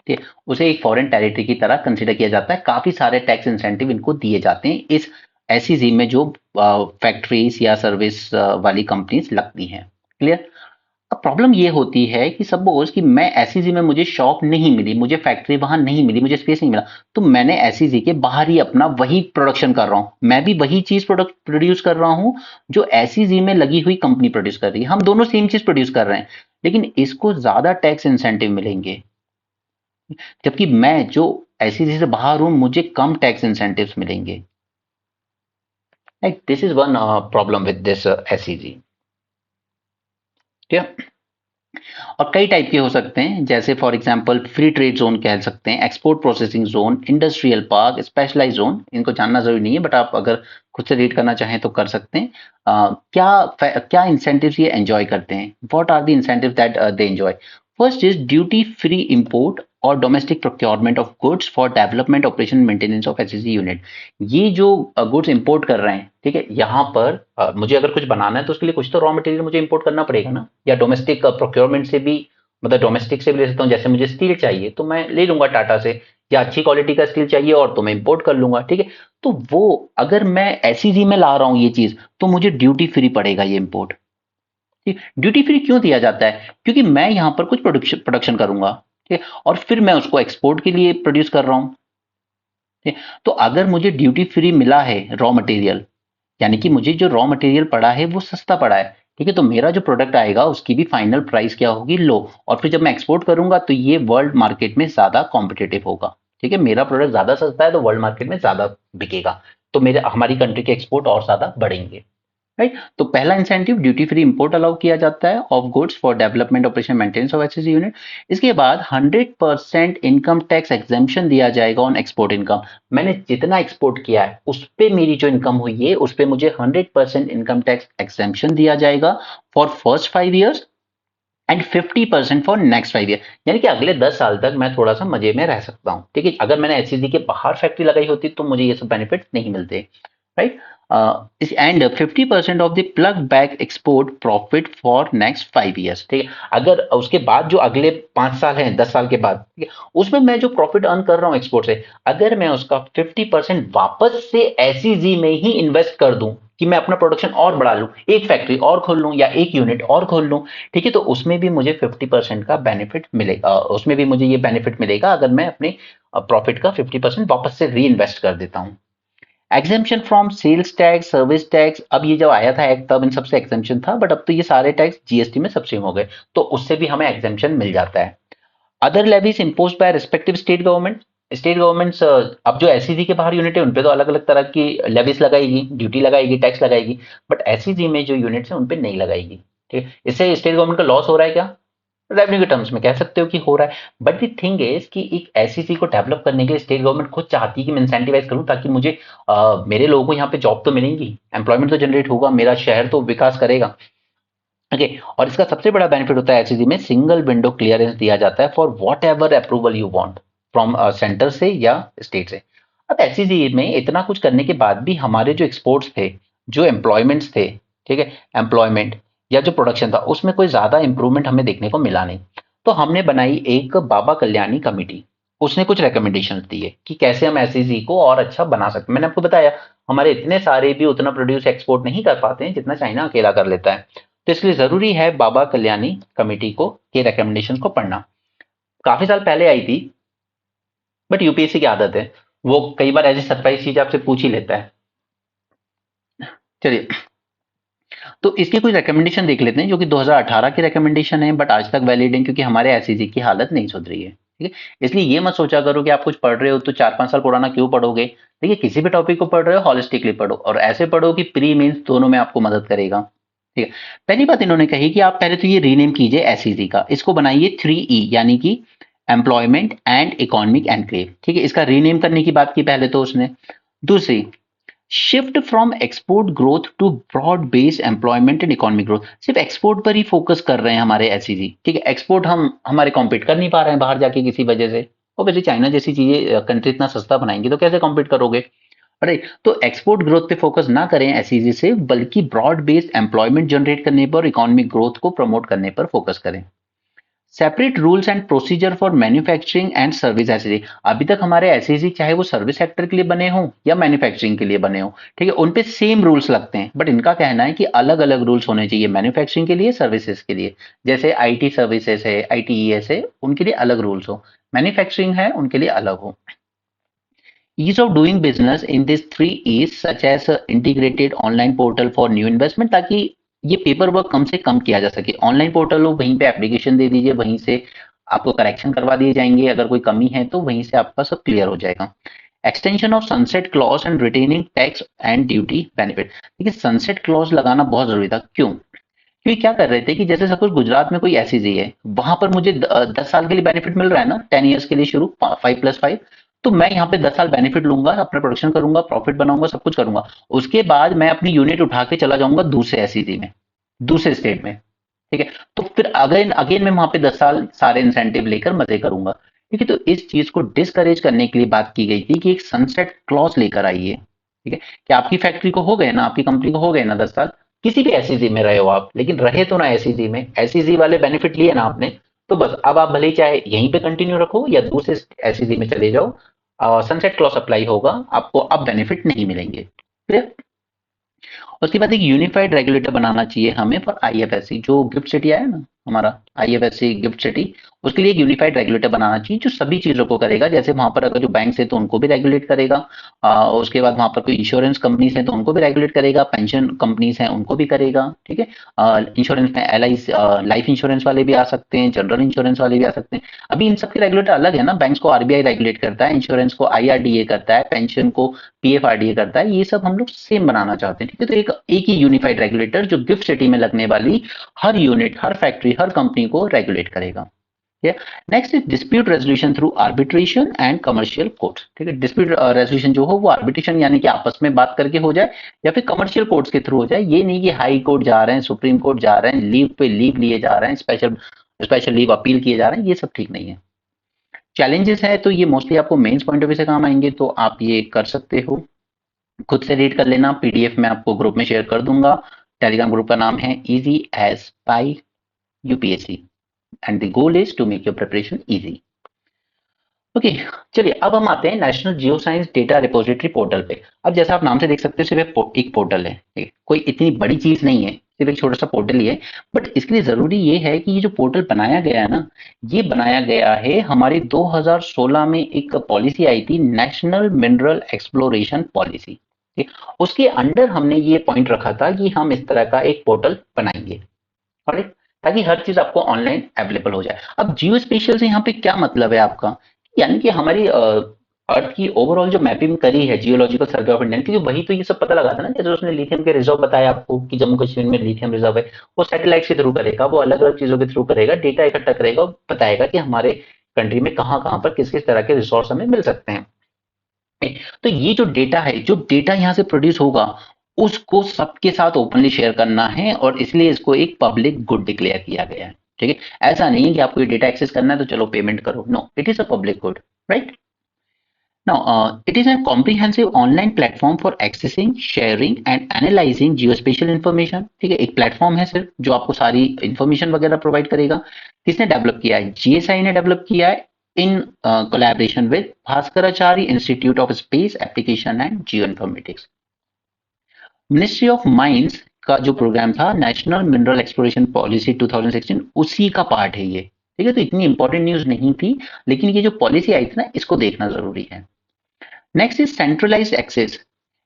ठीक है, उसे एक फॉरेन टेरिटरी की तरह कंसिडर किया जाता है, काफी सारे टैक्स इंसेंटिव इनको दिए जाते हैं इस एसईसी में जो फैक्ट्रीज या सर्विस वाली कंपनीज लगती हैं। क्लियर? अब प्रॉब्लम ये होती है कि सपोज कि मैं एसईसी में, मुझे शॉप नहीं मिली, मुझे फैक्ट्री वहां नहीं मिली, मुझे स्पेस नहीं मिला, तो मैंने एसईसी के बाहर ही अपना वही प्रोडक्शन कर रहा हूं, मैं भी वही चीज प्रोडक्ट प्रोड्यूस कर रहा हूं जो एसईसी में लगी हुई कंपनी प्रोड्यूस कर रही है, हम दोनों सेम चीज प्रोड्यूस कर रहे हैं, लेकिन इसको ज्यादा टैक्स इंसेंटिव मिलेंगे, जबकि मैं जो एसईसी से बाहर हूं मुझे कम टैक्स इंसेंटिव्स मिलेंगे। This is one problem with this SEC. ठीक है, और कई टाइप के हो सकते हैं, जैसे for example free trade zone कह सकते हैं, export processing zone, industrial park, specialise zone. इनको जानना जरूरी नहीं है, बट आप अगर खुद से रीड करना चाहें तो कर सकते हैं। क्या इंसेंटिव्स ये एंजॉय करते हैं, what are the incentive that they enjoy. First is duty free import और domestic procurement of goods for development operation maintenance of SSC unit. ये जो गुड्स इंपोर्ट कर रहे हैं, ठीक है, यहाँ पर मुझे अगर कुछ बनाना है तो उसके लिए कुछ तो रॉ मटेरियल मुझे इंपोर्ट करना पड़ेगा ना, या डोमेस्टिक प्रोक्योरमेंट से भी, मतलब डोमेस्टिक से भी ले सकता हूँ। जैसे मुझे स्टील चाहिए तो मैं ले लूंगा टाटा से, या अच्छी क्वालिटी का स्टील चाहिए और तो मैं इंपोर्ट कर लूंगा, ठीक है। तो वो अगर मैं एसईजी में ला रहा हूँ ये चीज, तो मुझे ड्यूटी फ्री पड़ेगा ये इंपोर्ट। ड्यूटी फ्री क्यों दिया जाता है, क्योंकि मैं यहाँ पर कुछ प्रोडक्शन प्रोडक्शन करूंगा, ठीक है, और फिर मैं उसको एक्सपोर्ट के लिए प्रोड्यूस कर रहा हूँ। तो अगर मुझे ड्यूटी फ्री मिला है रॉ मटेरियल, यानी कि मुझे जो रॉ मटेरियल पड़ा है वो सस्ता पड़ा है, ठीक है, तो मेरा जो प्रोडक्ट आएगा उसकी भी फाइनल प्राइस क्या होगी, लो। और फिर जब मैं एक्सपोर्ट करूंगा तो ये वर्ल्ड मार्केट में ज्यादा कॉम्पिटेटिव होगा, ठीक है, मेरा प्रोडक्ट ज्यादा सस्ता है तो वर्ल्ड मार्केट में ज्यादा बिकेगा, तो मेरे हमारी कंट्री के एक्सपोर्ट और ज्यादा बढ़ेंगे, राइट। तो पहला incentive duty free import allow किया जाता है of goods for development operation maintenance of SSC unit. इसके बाद 100% इनकम टैक्स एग्जेम्पशन दिया जाएगा ऑन एक्सपोर्ट इनकम। मैंने जितना एक्सपोर्ट किया है उस पे मेरी जो इनकम हुई है उस पे मुझे 100% इनकम टैक्स एग्जेम्पशन दिया जाएगा for first 5 years and 50% for next 5 year. यानी कि अगले 10 साल तक मैं थोड़ा सा मजे में रह सकता हूँ, ठीक है। अगर मैंने एसईसी के बाहर फैक्ट्री लगाई होती तो मुझे ये सब बेनिफिट नहीं मिलते, राइट। इस and 50% of the plug back export profit for next 5 years, ठीक है। अगर उसके बाद जो अगले 5 साल हैं, 10 साल के बाद, ठीक है, उसमें मैं जो प्रॉफिट अर्न कर रहा हूँ एक्सपोर्ट से, अगर मैं उसका 50% वापस से एसईजी में ही इन्वेस्ट कर दूं कि मैं अपना प्रोडक्शन और बढ़ा लूं, एक फैक्ट्री और खोल लूं या एक यूनिट और खोल लूं, ठीक है, तो उसमें भी मुझे 50% का बेनिफिट मिलेगा, उसमें भी मुझे ये बेनिफिट मिलेगा अगर मैं अपने प्रॉफिट का 50% वापस से री इन्वेस्ट कर देता हूं। Exemption from sales tax, service tax, अब ये जब आया था एक्ट तब इन सबसे एग्जेम्पशन था, बट अब तो ये सारे टैक्स जीएसटी में सबसे हो गए, तो उससे भी हमें एग्जेम्पशन मिल जाता है। Other levies impose by respective state government. State governments अब जो एसईजी के बाहर यूनिट है उन पे तो अलग अलग तरह की लेवीज लगाएगी, ड्यूटी लगाएगी, टैक्स लगाएगी, बट एसईजी में जो यूनिट्स है उन पे नहीं लगाएगी, ठीक है। इससे स्टेट गवर्नमेंट का लॉस हो रहा है क्या, रेवेन्यू के टर्म्स में कह सकते हो कि हो रहा है। बट द थिंग इज कि एक ऐसी चीज को डेवलप करने के लिए स्टेट गवर्नमेंट खुद चाहती है कि मैं इंसेंटिवाइज करूं, ताकि मुझे मेरे लोगों को यहाँ पे जॉब तो मिलेंगी, एम्प्लॉयमेंट तो जनरेट होगा, मेरा शहर तो विकास करेगा, ओके। और इसका सबसे बड़ा बेनिफिट होता है एसईजी में सिंगल विंडो क्लियरेंस दिया जाता है for what ever approval you want from centre से या स्टेट से। अब एसईजी में इतना कुछ करने के बाद भी हमारे जो एक्सपोर्ट्स थे, जो एम्प्लॉयमेंट्स थे, ठीक है, एम्प्लॉयमेंट या जो प्रोडक्शन था उसमें कोई ज्यादा इंप्रूवमेंट हमें देखने को मिला नहीं। तो हमने बनाई एक बाबा कल्याणी कमेटी, उसने कुछ रिकमेंडेशन दी है कि कैसे हम एसईजी को और अच्छा बना सकते हैं। मैंने आपको बताया हमारे इतने सारे भी उतना प्रोड्यूस एक्सपोर्ट नहीं कर पाते हैं जितना चाइना अकेला कर लेता है, तो इसलिए जरूरी है बाबा कल्याणी कमेटी को के रिकमेंडेशन को पढ़ना। काफी साल पहले आई थी, बट यूपीएससी की आदत है वो कई बार ऐसी सरप्राइज चीज आपसे पूछ ही लेता है। चलिए, तो इसकी कुछ रिकमेंडेशन देख लेते हैं जो कि 2018 की रिकमेंडेशन है, बट आज तक वैलिड है क्योंकि हमारे एसईजी की हालत नहीं सुधरी है, ठीक है। इसलिए ये मत सोचा करो कि आप कुछ पढ़ रहे हो तो 4-5 साल पुराना क्यों पढ़ोगे। देखिए, किसी भी टॉपिक को पढ़ रहे हो हॉलिस्टिकली पढ़ो, और ऐसे पढ़ो कि प्री मीन्स दोनों में आपको मदद करेगा, ठीक है। पहली बात इन्होंने कही कि आप पहले तो ये रीनेम कीजिए एसईजी का, इसको बनाइए 3E, यानी कि एम्प्लॉयमेंट एंड इकोनॉमिक एनक्लेव, ठीक है। इसका रीनेम करने की बात की पहले तो उसने। दूसरी, shift from export growth to broad based employment and economic growth. सिर्फ एक्सपोर्ट पर ही फोकस कर रहे हैं हमारे एसईजी, ठीक है। एक्सपोर्ट हम हमारे कॉम्पीट कर नहीं पा रहे हैं बाहर जाके किसी वजह से, और वैसे चाइना जैसी चीजें कंट्री इतना सस्ता बनाएंगे तो कैसे कॉम्पीट करोगे, राइट। तो एक्सपोर्ट ग्रोथ पे फोकस ना करें एसईजी से, बल्कि ब्रॉड बेस्ड एम्प्लॉयमेंट जनरेट करने पर, इकोनॉमिक ग्रोथ को प्रमोट करने पर फोकस करें। Separate rules and procedure for manufacturing and service SEZ. अभी तक हमारे एसईजी चाहे वो सर्विस सेक्टर के लिए बने हो या मैन्युफैक्चरिंग के लिए बने हो, ठीक है, उन पे सेम रूल्स लगते हैं, बट इनका कहना है कि अलग अलग रूल्स होने चाहिए मैन्युफैक्चरिंग के लिए, सर्विसेज के लिए। जैसे आईटी सर्विसेज है, आईटीईएस है, उनके लिए अलग रूल्स हो, मैन्युफैक्चरिंग है उनके लिए अलग हो। Ease of doing business in these 3 E's such as integrated online portal for new investment, ताकि ये पेपर वर्क कम से कम किया जा सके। ऑनलाइन पोर्टल हो, वहीं पे एप्लीकेशन दे दीजिए, वहीं से आपको करेक्शन करवा दिए जाएंगे, अगर कोई कमी है तो वहीं से आपका सब क्लियर हो जाएगा। Extension of sunset clause and retaining tax and duty benefit. देखिए, सनसेट क्लॉज लगाना बहुत जरूरी था, क्यों, क्योंकि क्या कर रहे थे कि जैसे सपोज गुजरात में कोई एसईजी है, वहां पर मुझे 10 साल के लिए बेनिफिट मिल रहा है ना, 10 ईयर्स के लिए शुरू, 5+5। तो मैं यहाँ पे 10 साल बेनिफिट लूंगा, अपना प्रोडक्शन करूंगा, प्रॉफिट बनाऊंगा, सब कुछ करूंगा। उसके बाद मैं अपनी यूनिट उठा के चला जाऊंगा दूसरे एसईजी में, दूसरे स्टेट में। ठीक है, तो फिर अगेन अगेन मैं वहां पे 10 साल सारे इंसेंटिव लेकर मजे करूंगा। ठीक है, तो इस चीज को डिस्करेज करने के लिए बात की गई थी कि एक सनसेट क्लॉज लेकर आइए। ठीक है, कि आपकी फैक्ट्री को हो गए ना, आपकी कंपनी को हो गए ना 10 साल, किसी भी एसईजी में रहे हो आप, लेकिन रहे तो ना एसईजी में, एसईजी वाले बेनिफिट लिए ना आपने, तो बस अब आप भले ही चाहे यहीं पे कंटिन्यू रखो या दूसरे एसईजी में चले जाओ, सनसेट क्लॉज अप्लाई होगा, आपको अब बेनिफिट नहीं मिलेंगे। क्लियर? उसके बाद एक यूनिफाइड रेगुलेटर बनाना चाहिए हमें फॉर आईएफएससी, जो गिफ्ट सिटी आया ना हमारा, आईएफएससी गिफ्ट सिटी, उसके लिए एक यूनिफाइड रेगुलेटर बनाना चाहिए जो सभी चीजों को करेगा। जैसे वहां पर अगर जो बैंक है तो उनको भी रेगुलेट करेगा, उसके बाद वहां पर कोई इंश्योरेंस कंपनीज है तो उनको भी रेगुलेट करेगा, पेंशन कंपनीज हैं उनको भी करेगा। ठीक है, इंश्योरेंस में एल आई लाइफ इंश्योरेंस वाले भी आ सकते हैं, जनरल इंश्योरेंस वाले भी आ सकते हैं। अभी इन सबके रेगुलेटर अलग है ना, बैंक्स को आरबीआई रेगुलेट करता है, इंश्योरेंस को आईआरडीए करता है, पेंशन को पीएफआरडीए करता है, ये सब हम लोग सेम बनाना चाहते हैं। ठीक है, तो एक ही यूनिफाइड रेगुलेटर जो गिफ्ट सिटी में लगने वाली हर यूनिट, हर फैक्ट्री, हर कंपनी को रेगुलेट करेगा। Next is dispute resolution through arbitration and commercial court. ठीक है, डिस्प्यूट रेजोल्यूशन जो हो वो आर्बिट्रेशन यानी कि आपस में बात करके हो जाए, या फिर कमर्शियल कोर्ट्स के थ्रू हो जाए। ये नहीं कि हाई कोर्ट जा रहे हैं, सुप्रीम कोर्ट जा रहे हैं, लीव पे लीव लिए जा रहे हैं, स्पेशल स्पेशल लीव अपील किए जा रहे हैं, ये सब ठीक नहीं है। चैलेंजेस है तो ये मोस्टली आपको मेंस पॉइंट ऑफ व्यू से काम आएंगे, तो आप ये कर सकते हो, खुद से रीड कर लेना, पीडीएफ में आपको ग्रुप में शेयर कर दूंगा। टेलीग्राम ग्रुप का नाम है easy as pie UPSC, and the goal is to make your preparation easy. Okay, चलिए अब हम आते हैं national geoscience data repository portal पे। अब जैसा आप नाम से देख सकते हो, सिर्फ एक पोर्टल है, ठीक है? कोई इतनी बड़ी चीज नहीं है, सिर्फ एक छोटा सा पोर्टल ही है। बट इसके लिए जरूरी ये है कि ये जो पोर्टल बनाया गया है ना, ये बनाया गया है हमारी 2016 में एक पॉलिसी आई थी, नेशनल मिनरल एक्सप्लोरेशन पॉलिसी। उसके अंडर हमने ये पॉइंट रखा था कि हम इस तरह का एक पोर्टल बनाएंगे, राइट, ताकि हर चीज आपको ऑनलाइन अवेलेबल हो जाए। अब जियो स्पेशियल से यहाँ पे क्या मतलब है आपका, यानी कि हमारी अर्थ की ओवरऑल जो मैपिंग करी है जियोलॉजिकल सर्वे ऑफ इंडिया, क्योंकि वही तो ये सब पता लगा था ना, जैसे उसने लिथियम के रिजर्व बताया आपको कि जम्मू कश्मीर में लिथियम रिजर्व है, वो सैटेलाइट के थ्रू करेगा, वो अलग अलग चीजों के थ्रू करेगा, डेटा इकट्ठा करेगा और बताएगा कि हमारे कंट्री में कहाँ कहाँ पर किस किस तरह के रिसोर्स हमें मिल सकते हैं। तो ये जो डेटा है, जो डेटा यहाँ से प्रोड्यूस होगा, उसको सबके साथ ओपनली शेयर करना है, और इसलिए इसको एक पब्लिक गुड डिक्लेयर किया गया है। ठीक है, ऐसा नहीं है कि आपको ये डेटा एक्सेस करना है तो चलो पेमेंट करो, no, it is a public good, right. Now, it is a comprehensive online platform for accessing, sharing and analyzing geospatial information। ठीक है, एक प्लेटफॉर्म है सिर्फ जो आपको सारी इंफॉर्मेशन वगैरह प्रोवाइड करेगा। किसने डेवलप किया है? जीएसआई ने डेवलप किया है in collaboration with Bhaskaracharya institute of space application and geo informatics. Ministry of mines का जो प्रोग्राम था, नेशनल मिनरल एक्सप्लोरेशन पॉलिसी 2016, उसी का पार्ट है ये। ठीक है, तो इतनी इंपॉर्टेंट न्यूज नहीं थी, लेकिन ये जो पॉलिसी आई थी ना, इसको देखना जरूरी है। Next is centralised access.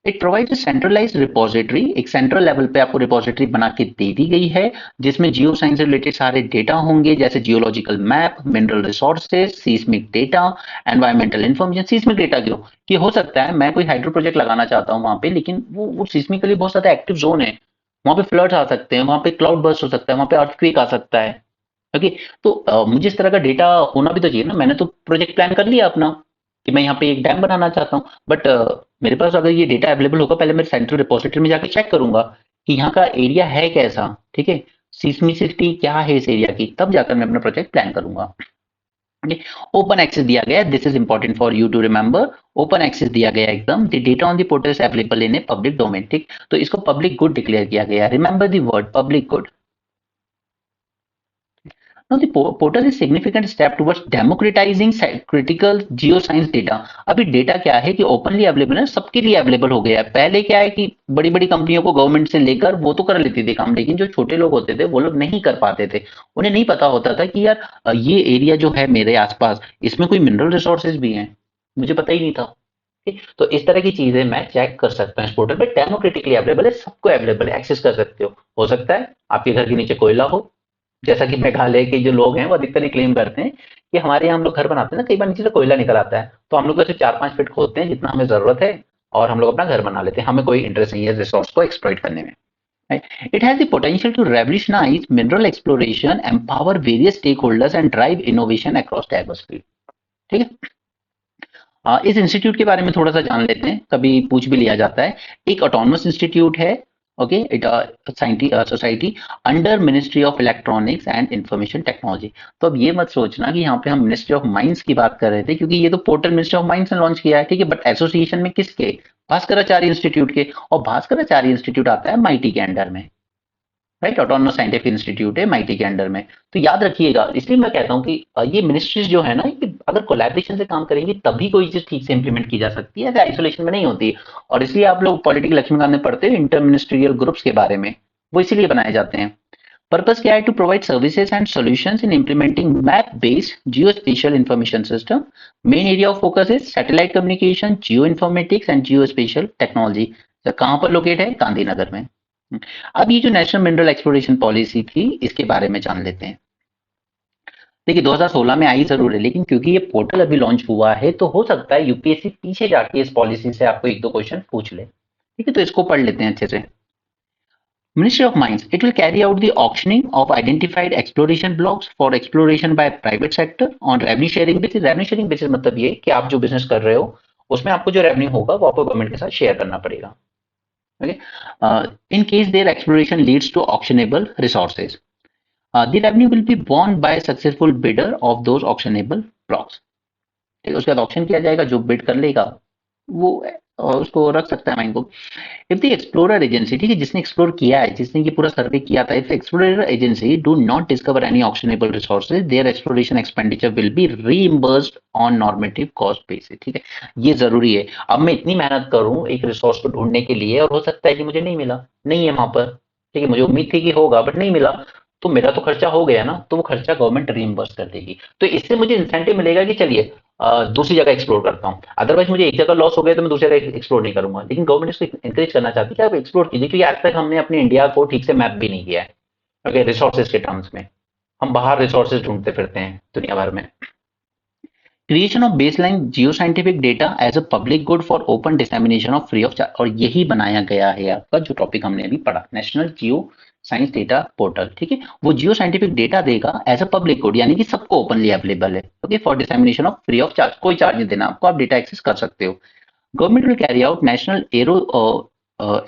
It provides centralised repository, एक सेंट्रल लेवल पे आपको रिपोजिटरी बना के दे दी गई है, जिसमें जियो साइंस से रिलेटेड सारे डेटा होंगे, जैसे geological map, mineral resources, seismic data, environmental information. Seismic data क्यों कि हो सकता है मैं कोई हाइड्रो प्रोजेक्ट लगाना चाहता हूँ वहां पे, लेकिन वो सीस्मिकली बहुत ज्यादा एक्टिव जोन है, वहां पे फ्लड्स आ सकते हैं, वहां पे क्लाउड बर्स्ट हो सकता है, वहां पे अर्थक्वेक आ सकता है। ओके, तो मुझे इस तरह का डेटा होना भी तो चाहिए ना। मैंने तो प्रोजेक्ट प्लान कर लिया अपना कि मैं यहाँ पे एक डैम बनाना चाहता हूँ, बट मेरे पास अगर ये डेटा अवेलेबल होगा, पहले मैं सेंट्रल रिपोजिटरी में जाके चेक करूंगा कि यहाँ का एरिया है कैसा, ठीक है, सीस्मिसिटी क्या है इस एरिया की, तब जाकर मैं अपना प्रोजेक्ट प्लान करूंगा। ओपन एक्सेस दिया गया है, this is important for you to remember. Open access दिया गया है एकदम, the data on the portal is available in a public domain. ठीक, तो इसको पब्लिक गुड डिक्लेयर किया गया है, remember the word public good. Now, the portal is significant step towards democratizing critical geoscience data। अभी डेटा क्या है कि ओपनली अवेलेबल है, सबके लिए अवेलेबल हो गया है। पहले क्या है कि बड़ी बड़ी कंपनियों को गवर्नमेंट से लेकर वो तो कर लेती थी काम, लेकिन जो छोटे लोग होते थे वो लोग नहीं कर पाते थे। उन्हें नहीं पता होता था कि यार ये एरिया जो है मेरे आसपास, इसमें कोई मिनरल रिसोर्सेज भी हैं, मुझे पता ही नहीं था। ठीक? तो इस तरह की चीजें मैं चेक कर सकता हूँ इस पोर्टल पे, डेमोक्रेटिकली अवेलेबल है, सबको अवेलेबल है, एक्सेस कर सकते हो सकता है आपके घर के नीचे कोयला हो, जैसा कि मेघालय के जो लोग हैं वो अधिकतर ये क्लेम करते हैं कि हमारे यहाँ हम लोग घर बनाते हैं ना, कई बार नीचे से कोयला निकल आता है, तो हम लोग ऐसे 4-5 फीट खोदते हैं जितना हमें जरूरत है, और हम लोग अपना घर बना लेते हैं, हमें कोई इंटरेस्ट नहीं है रिसोर्स को एक्सप्लॉइट करने में। right? It has the potential to revolutionize mineral exploration, empower various stakeholders and drive innovation across diverse fields. ठीक है। इस इंस्टीट्यूट के बारे में थोड़ा सा जान लेते हैं, कभी पूछ भी लिया जाता है। एक ऑटोनमस इंस्टीट्यूट है, okay, it society under ministry of electronics and information technology. तो अब ये मत सोचना कि यहाँ पे हम मिनिस्ट्री ऑफ माइंस की बात कर रहे थे, क्योंकि ये तो पोर्टल मिनिस्ट्री ऑफ माइंस ने लॉन्च किया है, ठीक है, बट एसोसिएशन में किसके? भास्कराचार्य इंस्टीट्यूट के, और भास्कराचार्य इंस्टीट्यूट आता है माइटी के अंडर में, राइट, ऑटोनोमस साइंटिफिक इंस्टीट्यूट है माइटी के अंडर में। तो याद रखिएगा, इसलिए मैं कहता हूँ कि ये मिनिस्ट्रीज जो है ना, ये अगर कोलैबोरेशन से काम करेंगी तभी कोई चीज ठीक से इंप्लीमेंट की जा सकती है, ऐसे आइसोलेशन में नहीं होती। और इसलिए आप लोग पॉलिटिकल लक्ष्मीकांत में पढ़ते हो इंटर मिनिस्ट्रियल ग्रुप्स के बारे में, वो इसीलिए बनाए जाते हैं। पर्पस क्या है? To provide services and solutions in implementing map based geospatial information system. Main area of focus is satellite communication, geoinformatics and geospatial technology. कहाँ पर लोकेट है? गांधीनगर में। अब ये जो नेशनल मिनरल एक्सप्लोरेशन पॉलिसी थी, इसके बारे में जान लेते हैं। देखिए 2016 में आई जरूर है, लेकिन क्योंकि ये पोर्टल अभी लॉन्च हुआ है तो हो सकता है यूपीएससी पीछे जाके इस पॉलिसी से आपको एक दो क्वेश्चन पूछ ले, ठीक है, तो इसको पढ़ लेते हैं अच्छे से। Ministry of Mines, it will carry out the auctioning of identified exploration blocks for exploration by private sector on revenue sharing basis। revenue sharing basis मतलब ये कि आप जो बिजनेस कर रहे हो उसमें आपको जो रेवेन्यू होगा वो आपको गवर्नमेंट के साथ शेयर करना पड़ेगा। Okay. In case their exploration leads to auctionable resources, the revenue will be borne by a successful bidder of those auctionable blocks। ठीक है, उसके बाद ऑप्शन किया जाएगा, जो बिड कर लेगा वो उसको रख सकता है माइन को। इफ द एक्सप्लोरर एजेंसी, ठीक है, जिसने एक्सप्लोर किया है, जिसने ये पूरा सर्वे किया था, if explorer agency do not discover any actionable resources, their exploration expenditure will be reimbursed on normative cost basis. ठीक है, ये जरूरी है। अब मैं इतनी मेहनत करूं एक रिसोर्स को ढूंढने के लिए और हो सकता है कि मुझे नहीं मिला, नहीं है वहां पर, ठीक है, मुझे उम्मीद थी कि होगा बट नहीं मिला, तो मेरा तो खर्चा हो गया ना, तो वो खर्चा गवर्नमेंट रीइंबर्स कर देगी। तो इससे मुझे इंसेंटिव मिलेगा कि चलिए दूसरी जगह एक्सप्लोर करता हूँ। अदरवाइज मुझे एक जगह लॉस हो गया तो मैं दूसरी जगह एक्सप्लोर नहीं करूंगा। लेकिन गवर्नमेंट इसको इंकरेज करना चाहती है कि आप एक्सप्लोर कीजिए, क्योंकि आज तक हमने अपने इंडिया को ठीक से मैप भी नहीं किया है, ओके, रिसोर्सेज के टर्म्स में। हम बाहर रिसोर्सेज ढूंढते फिरते हैं दुनिया भर में। Creation of baseline geoscientific data as a public good for open dissemination of free of charge, और यही बनाया गया है आपका जो टॉपिक हमने अभी पढ़ा, national geoscience data portal. ठीक है, वो जियो साइंटिफिक डेटा देगा एज अ पब्लिक गुड, यानी कि सबको ओपनली अवेलेबल है, okay, for dissemination of free of charge, कोई चार्ज नहीं देना आपको, आप डेटा एक्सेस कर सकते हो। Government will carry out national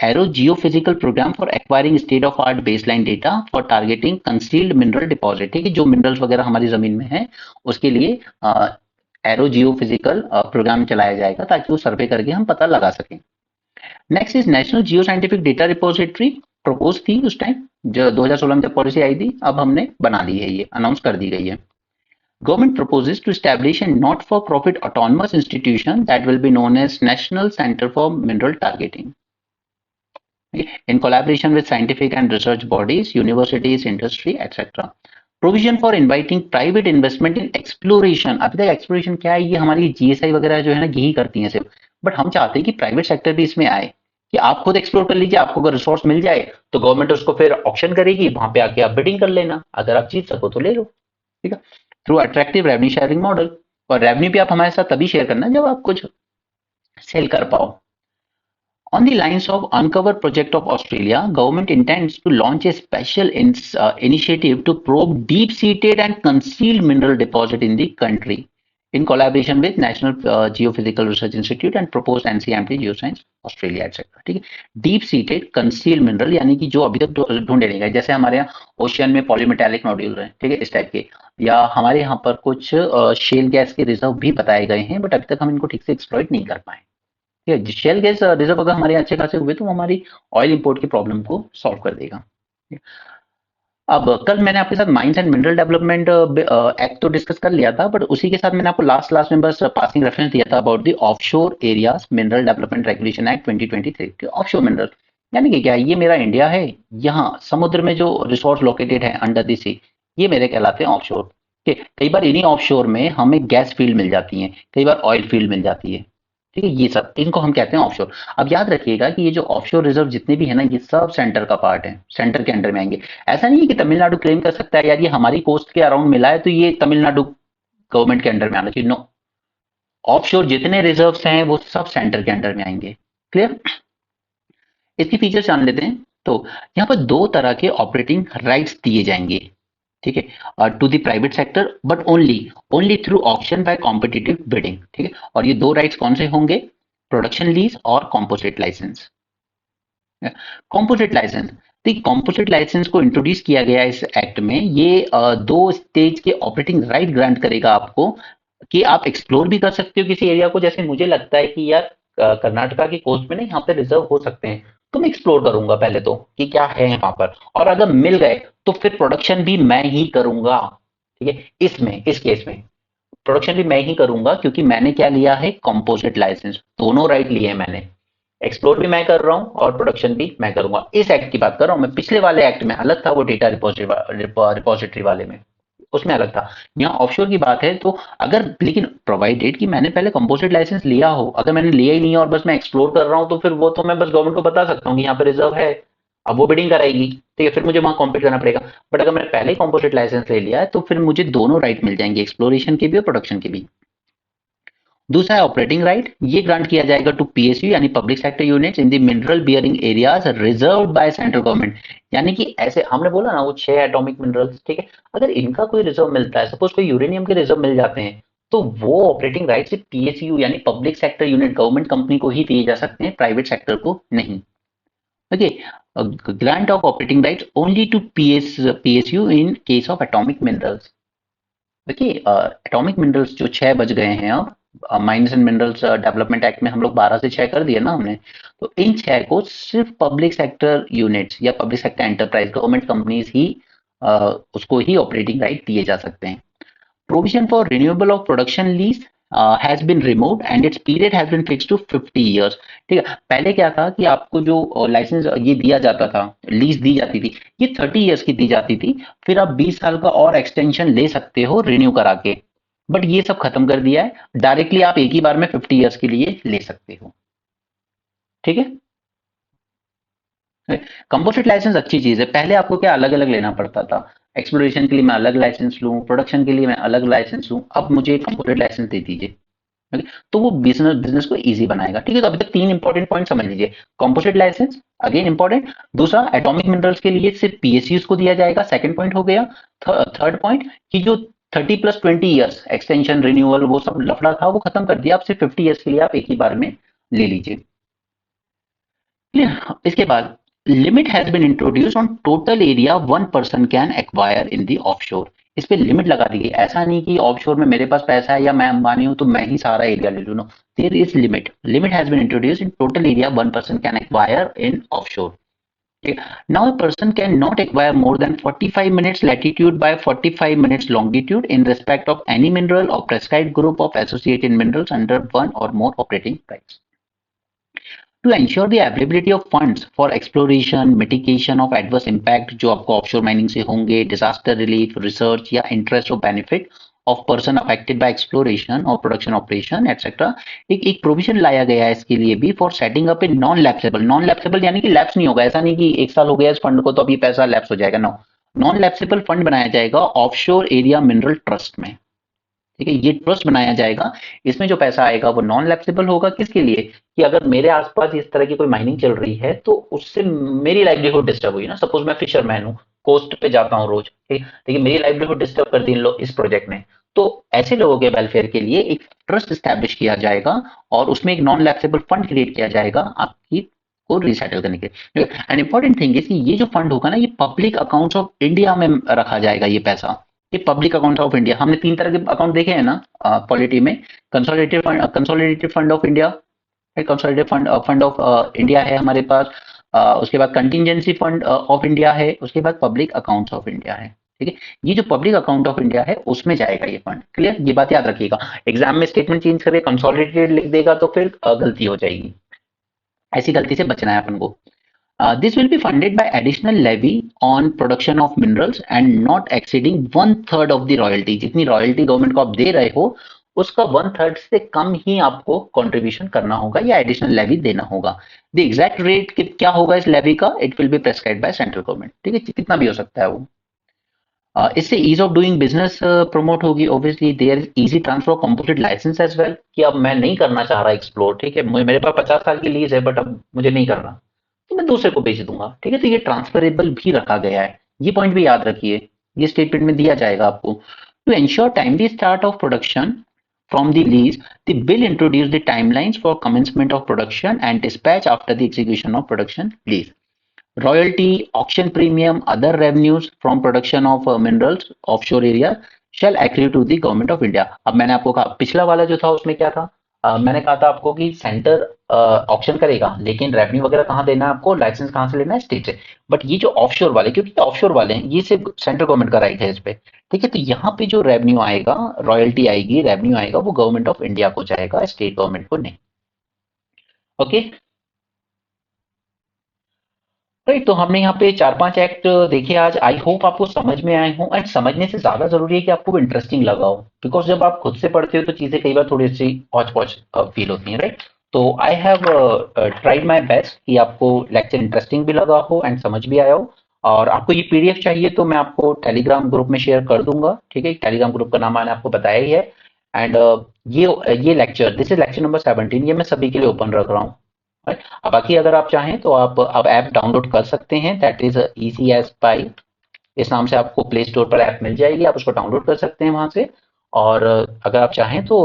aero geophysical programme for acquiring state of art baseline data for targeting concealed mineral deposit. ठीक है, जो मिनरल्स वगैरह हमारी जमीन में है उसके लिए एरो जियो फिजिकल प्रोग्राम चलाया जाएगा ताकि वो सर्वे करके हम पता लगा सकें। Next is national Jio scientific data repository, propose थी उस टाइम जो 2016 में जब पॉलिसी आई थी, अब हमने बना ली है, ये अनाउंस कर दी गई है। Government proposes to establish a not for profit autonomous institution that will be known as National Center for Mineral Targeting in collaboration with scientific and research bodies, universities, industry, etc. Provision for inviting private investment in exploration. अभी तक एक्सप्लोरेशन क्या है, ये हमारी जीएसआई वगैरह जो है ना यही करती हैं सिर्फ, बट हम चाहते हैं कि प्राइवेट सेक्टर भी इसमें आए, कि आप खुद एक्सप्लोर कर लीजिए, आपको अगर रिसोर्स मिल जाए तो गवर्नमेंट उसको फिर ऑप्शन करेगी, वहां पे आके आप बिडिंग कर लेना, अगर आप जीत सको तो ले लो, ठीक है, through attractive revenue sharing model. और रेवेन्यू भी आप हमारे साथ तभी शेयर करना जब आप कुछ सेल कर पाओ। On the lines of Uncover project of Australia, government intends to launch a special initiative to probe deep-seated and concealed mineral deposit in the country in collaboration with National Geophysical Research Institute and proposed NCMT Geoscience Australia etc. ठीक है, डीप सीटेड कंसील मिनरल यानी कि जो अभी तक ढूंढे नहीं गए, जैसे हमारे यहाँ ओशियन में पॉलीमेटालिक नोड्यूल है, ठीक है, इस टाइप के, या हमारे यहाँ पर कुछ शेल गैस के रिजर्व भी बताए गए हैं, बट अभी तक हम इनको ठीक से एक्सप्लॉइट नहीं कर पाए। ठीक है, शेल गैस रिजर्व अगर हमारे अच्छे खासे हुए तो वो हमारी ऑयल इंपोर्ट की प्रॉब्लम को सॉल्व कर देगा। अब कल मैंने आपके साथ mines and mineral development act तो डिस्कस कर लिया था, बट उसी के साथ मैंने आपको लास्ट क्लास में बस पासिंग रेफरेंस दिया था about the offshore areas mineral development regulation act 2023। Offshore mineral यानी कि क्या है, ये मेरा इंडिया है, यहाँ समुद्र में जो रिसोर्स लोकेटेड है अंडर द सी, ये मेरे कहलाते हैं ऑफशोर। कई बार इन्हीं ऑफशोर में हमें गैस फील्ड मिल जाती है, कई बार ऑयल फील्ड मिल जाती है, ठीक है, ये सब इनको हम कहते हैं ऑफशोर। अब याद रखिएगा कि ये जो ऑफशोर रिजर्व जितने भी है ना, ये सब सेंटर का पार्ट है, सेंटर के अंडर में आएंगे। ऐसा नहीं है कि तमिलनाडु क्लेम कर सकता है यार ये हमारी कोस्ट के अराउंड मिला है तो ये तमिलनाडु गवर्नमेंट के अंडर में आना चाहिए, नो। ऑफशोर जितने रिजर्व्स हैं वो सब सेंटर के अंडर में आएंगे। क्लियर? इसकी फीचर्स जान लेते हैं। तो यहाँ पर दो तरह के ऑपरेटिंग राइट्स दिए जाएंगे, ठीक है, to the private sector, but only only through auction by competitive bidding, ठीक है। और ये दो राइट्स कौन से होंगे? प्रोडक्शन लीज और कॉम्पोजिट लाइसेंस। कॉम्पोजिट लाइसेंस, तो कॉम्पोजिट लाइसेंस को इंट्रोड्यूस किया गया इस एक्ट में, ये दो स्टेज के ऑपरेटिंग राइट ग्रांट करेगा आपको कि आप एक्सप्लोर भी कर सकते हो किसी एरिया को। जैसे मुझे लगता है कि यार कर्नाटका की कोस्ट में ना यहाँ पे रिजर्व हो सकते हैं, तो मैं एक्सप्लोर करूंगा पहले तो कि क्या है यहाँ पर, और अगर मिल गए तो फिर प्रोडक्शन भी मैं ही करूंगा, ठीक है। इसमें इस केस में प्रोडक्शन भी मैं ही करूंगा क्योंकि मैंने क्या लिया है? कंपोजिट लाइसेंस, दोनों राइट लिए हैं मैंने। एक्सप्लोर भी मैं कर रहा हूँ और प्रोडक्शन भी मैं करूंगा। इस एक्ट की बात कर रहा हूँ मैं, पिछले वाले एक्ट में अलग था, वो डेटा रिपोजिटरी वाले में उसमें अलग था। यहाँ ऑफशोर की बात है तो अगर, लेकिन प्रोवाइडेड कि मैंने पहले कंपोजिट लाइसेंस लिया हो, अगर मैंने लिया ही नहीं है और बस मैं एक्सप्लोर कर रहा हूँ, तो फिर वो तो मैं बस गवर्नमेंट को बता सकता हूँ कि यहाँ पे रिजर्व है, अब वो बिडिंग कराएगी, ठीक है, फिर मुझे वहां कॉम्पीट करना पड़ेगा। बट अगर मैंने पहले ही कंपोजिट लाइसेंस ले लिया है तो फिर मुझे दोनों राइट मिल जाएंगे, एक्सप्लोरेशन के भी और प्रोडक्शन के भी। दूसरा है ऑपरेटिंग राइट, ये ग्रांट किया जाएगा टू पीएसयू यानी public sector units in the mineral bearing areas reserved bye central government. यानी कि ऐसे हमने बोला ना वो 6 एटॉमिक मिनरल्स, ठीक है, अगर इनका कोई रिजर्व मिलता है, सपोज कोई यूरेनियम के रिजर्व मिल जाते हैं, तो वो ऑपरेटिंग राइट सिर्फ पीएसयू यानी public sector unit government company को ही दिए जा सकते हैं, प्राइवेट सेक्टर को नहीं। Okay, grant of operating rights only to PSU in case of atomic minerals. देखिए एटॉमिक मिनरल्स जो 6 बज गए हैं अब, mines and minerals development act में हम लोग 12 से 6 कर दिए ना हमने, तो इन 6 को सिर्फ पब्लिक सेक्टर यूनिट्स या public sector enterprise government companies ही उसको ही ऑपरेटिंग राइट दिए जा सकते हैं। Provision for renewable of production lease has been removed and its period has been fixed to 50 years। ठीक है, पहले क्या था कि आपको जो लाइसेंस ये दिया जाता था, लीज दी जाती थी, ये 30 इयर्स की दी जाती थी, फिर आप 20 साल का और एक्सटेंशन ले सकते हो रिन्यू करा के। बट ये सब खत्म कर दिया है, डायरेक्टली आप एक ही बार में 50 इयर्स के लिए ले सकते हो, ठीक है। कंपोजिट लाइसेंस अच्छी चीज है, पहले आपको क्या अलग अलग लेना पड़ता था, एक्सप्लोरेशन के लिए मैं अलग लाइसेंस लूं, प्रोडक्शन के लिए मैं अलग लाइसेंस लूं, अब मुझे कंपोजिट लाइसेंस दे दीजिए, okay? तो वो बिजनेस बिजनेस को इजी बनाएगा, ठीक है। तो अभी तक 3 इंपॉर्टेंट पॉइंट समझ लीजिए। कंपोजिट लाइसेंस अगेन इंपॉर्टेंट, दूसरा एटॉमिक मिनरल्स के लिए सिर्फ पीएसयूज को दिया जाएगा, सेकंड पॉइंट हो गया। थर्ड पॉइंट कि जो 30 + 20 इयर्स एक्सटेंशन रिन्यूअल वो सब लफड़ा था वो खत्म कर दिया, आप सिर्फ 50 इयर्स के लिए आप एक ही बार में ले लीजिए। क्लियर? इसके बाद limit has been introduce on total area one person can acquire in the offshore. इस पे लिमिट लगा दी गई, ऐसा नहीं कि ऑफशोर में मेरे पास पैसा है या मैं अंबानी हूं तो मैं ही सारा एरिया ले लूं, no, there is limit, limit has been introduce in total area one person can acquire in offshore. Now a person cannot acquire more than 45 minutes latitude by 45 minutes longitude in respect of any mineral or prescribed group of associated minerals under one or more operating rights. To ensure the availability of funds for exploration, mitigation of adverse impact जो आपको offshore mining से होंगे, disaster relief, research या interest or benefit of person affected by exploration or production operation etc. एक प्रोविजन लाया गया है इसके लिए भी, for setting up a non lapsable यानी कि लैप्स नहीं होगा, ऐसा नहीं कि 1 साल हो गया इस फंड को तो अभी पैसा लैप्स हो जाएगा, नो, नॉन लैप्सेबल फंड बनाया जाएगा ऑफशोर एरिया मिनरल ट्रस्ट में, ठीक है। ये ट्रस्ट बनाया जाएगा, इसमें जो पैसा आएगा वो नॉन लैप्सेबल होगा, किसके लिए? कि अगर मेरे आसपास इस तरह की कोई माइनिंग चल रही है तो उससे मेरी लाइवलीहुड डिस्टर्ब हुई ना, सपोज मैं फिशरमैन हूँ, कोस्ट पे जाता हूँ रोज, ठीक, लेकिन मेरी लाइवलीहुड डिस्टर्ब कर दी इन लोग इस प्रोजेक्ट ने, तो ऐसे लोगों के वेलफेयर के लिए एक ट्रस्ट स्टैब्लिश किया जाएगा और उसमें एक नॉन लैप्सेबल फंड क्रिएट किया जाएगा आपकी को रिसेटल करने के लिए। एंड इंपॉर्टेंट थिंग इज कि ये जो फंड होगा ना, ये पब्लिक अकाउंट्स ऑफ इंडिया में रखा जाएगा ये पैसा, ये पब्लिक अकाउंट ऑफ इंडिया। हमने 3 तरह के अकाउंट देखे हैं ना पॉलिटी में, consolidated fund of India, consolidated fund of India है हमारे पास, उसके बाद कंटिजेंसी फंड ऑफ इंडिया है, उसके बाद पब्लिक अकाउंट्स ऑफ इंडिया है, ठीक है। ये जो पब्लिक अकाउंट ऑफ इंडिया है उसमें जाएगा ये फंड, क्लियर? ये बात याद रखिएगा, एग्जाम में स्टेटमेंट चेंज करके कंसोलिडेटेड लिख देगा तो फिर गलती हो जाएगी, ऐसी गलती से बचना है अपन को। This will be funded by additional levy on production of minerals and not exceeding 1/3 of the royalty। जितनी रॉयल्टी गवर्नमेंट को आप दे रहे हो उसका 1/3 से कम ही आपको कंट्रीब्यूशन करना होगा या एडिशनल लेवी देना होगा। द एग्जैक्ट रेट क्या होगा इस लेवी का, it will be prescribed by central government, ठीक है, कितना भी हो सकता है वो। इससे ease of doing business promote होगी, obviously there is easy transfer of computed licence as well, कि अब मैं नहीं करना चाह रहा एक्सप्लोर, ठीक है, मेरे पास 50 साल की लीज है बट अब मुझे नहीं करना, तो मैं दूसरे को बेच दूंगा, ठीक है। तो ये ट्रांसफरेबल भी रखा गया है, ये पॉइंट भी याद रखिए, ये स्टेटमेंट में दिया जाएगा आपको। To ensure timely start of production from the lease, the bill introduced the timelines for commencement of production and dispatch after the execution of production lease. Royalty, auction premium, other revenues from production of minerals offshore area shall accrue to the government of India. अब मैंने आपको कहा पिछला वाला जो था उसमें क्या था, मैंने कहा था आपको कि सेंटर ऑप्शन करेगा, लेकिन रेवेन्यू वगैरह कहाँ देना है आपको, लाइसेंस कहाँ से लेना है, स्टेट से। बट ये जो ऑफशोर वाले, क्योंकि ऑफशोर वाले हैं, ये सिर्फ सेंट्रल गवर्नमेंट का राइट है इस पे, ठीक है। तो यहाँ पे जो रेवेन्यू आएगा, रॉयल्टी आएगी, रेवेन्यू आएगा, वो गवर्नमेंट ऑफ इंडिया को जाएगा, स्टेट गवर्नमेंट को नहीं। Okay, right. तो हमने यहाँ पे 4-5 एक्ट देखे आज। आई होप आपको समझ में आए हों, एंड समझने से ज्यादा जरूरी है कि आपको इंटरेस्टिंग लगा हो, बिकॉज जब आप खुद से पढ़ते हो तो चीजें कई बार थोड़ी सी हौच पौच फील होती हैं, राइट। तो I have tried my best कि आपको लेक्चर इंटरेस्टिंग भी लगा हो एंड समझ भी आया हो। और आपको ये पीडीएफ चाहिए तो मैं आपको टेलीग्राम ग्रुप में शेयर कर दूंगा, ठीक है। टेलीग्राम ग्रुप का नाम मैंने आपको बताया ही है। एंड ये lecture, this is lecture number 17, ये मैं सभी के लिए ओपन रख रहा हूँ। राइट। अब बाकी अगर आप चाहें तो आप अब ऐप डाउनलोड कर सकते हैं, दैट इज इजी एज पाई, इस नाम से आपको प्ले स्टोर पर ऐप मिल जाएगी, आप उसको डाउनलोड कर सकते हैं वहां से। और अगर आप चाहें तो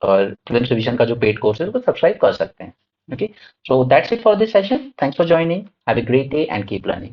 फिल्म डिवीजन का जो पेड कोर्स है उसको सब्सक्राइब कर सकते हैं। Okay, so that's it for this session, thanks for joining, have a great day and keep learning.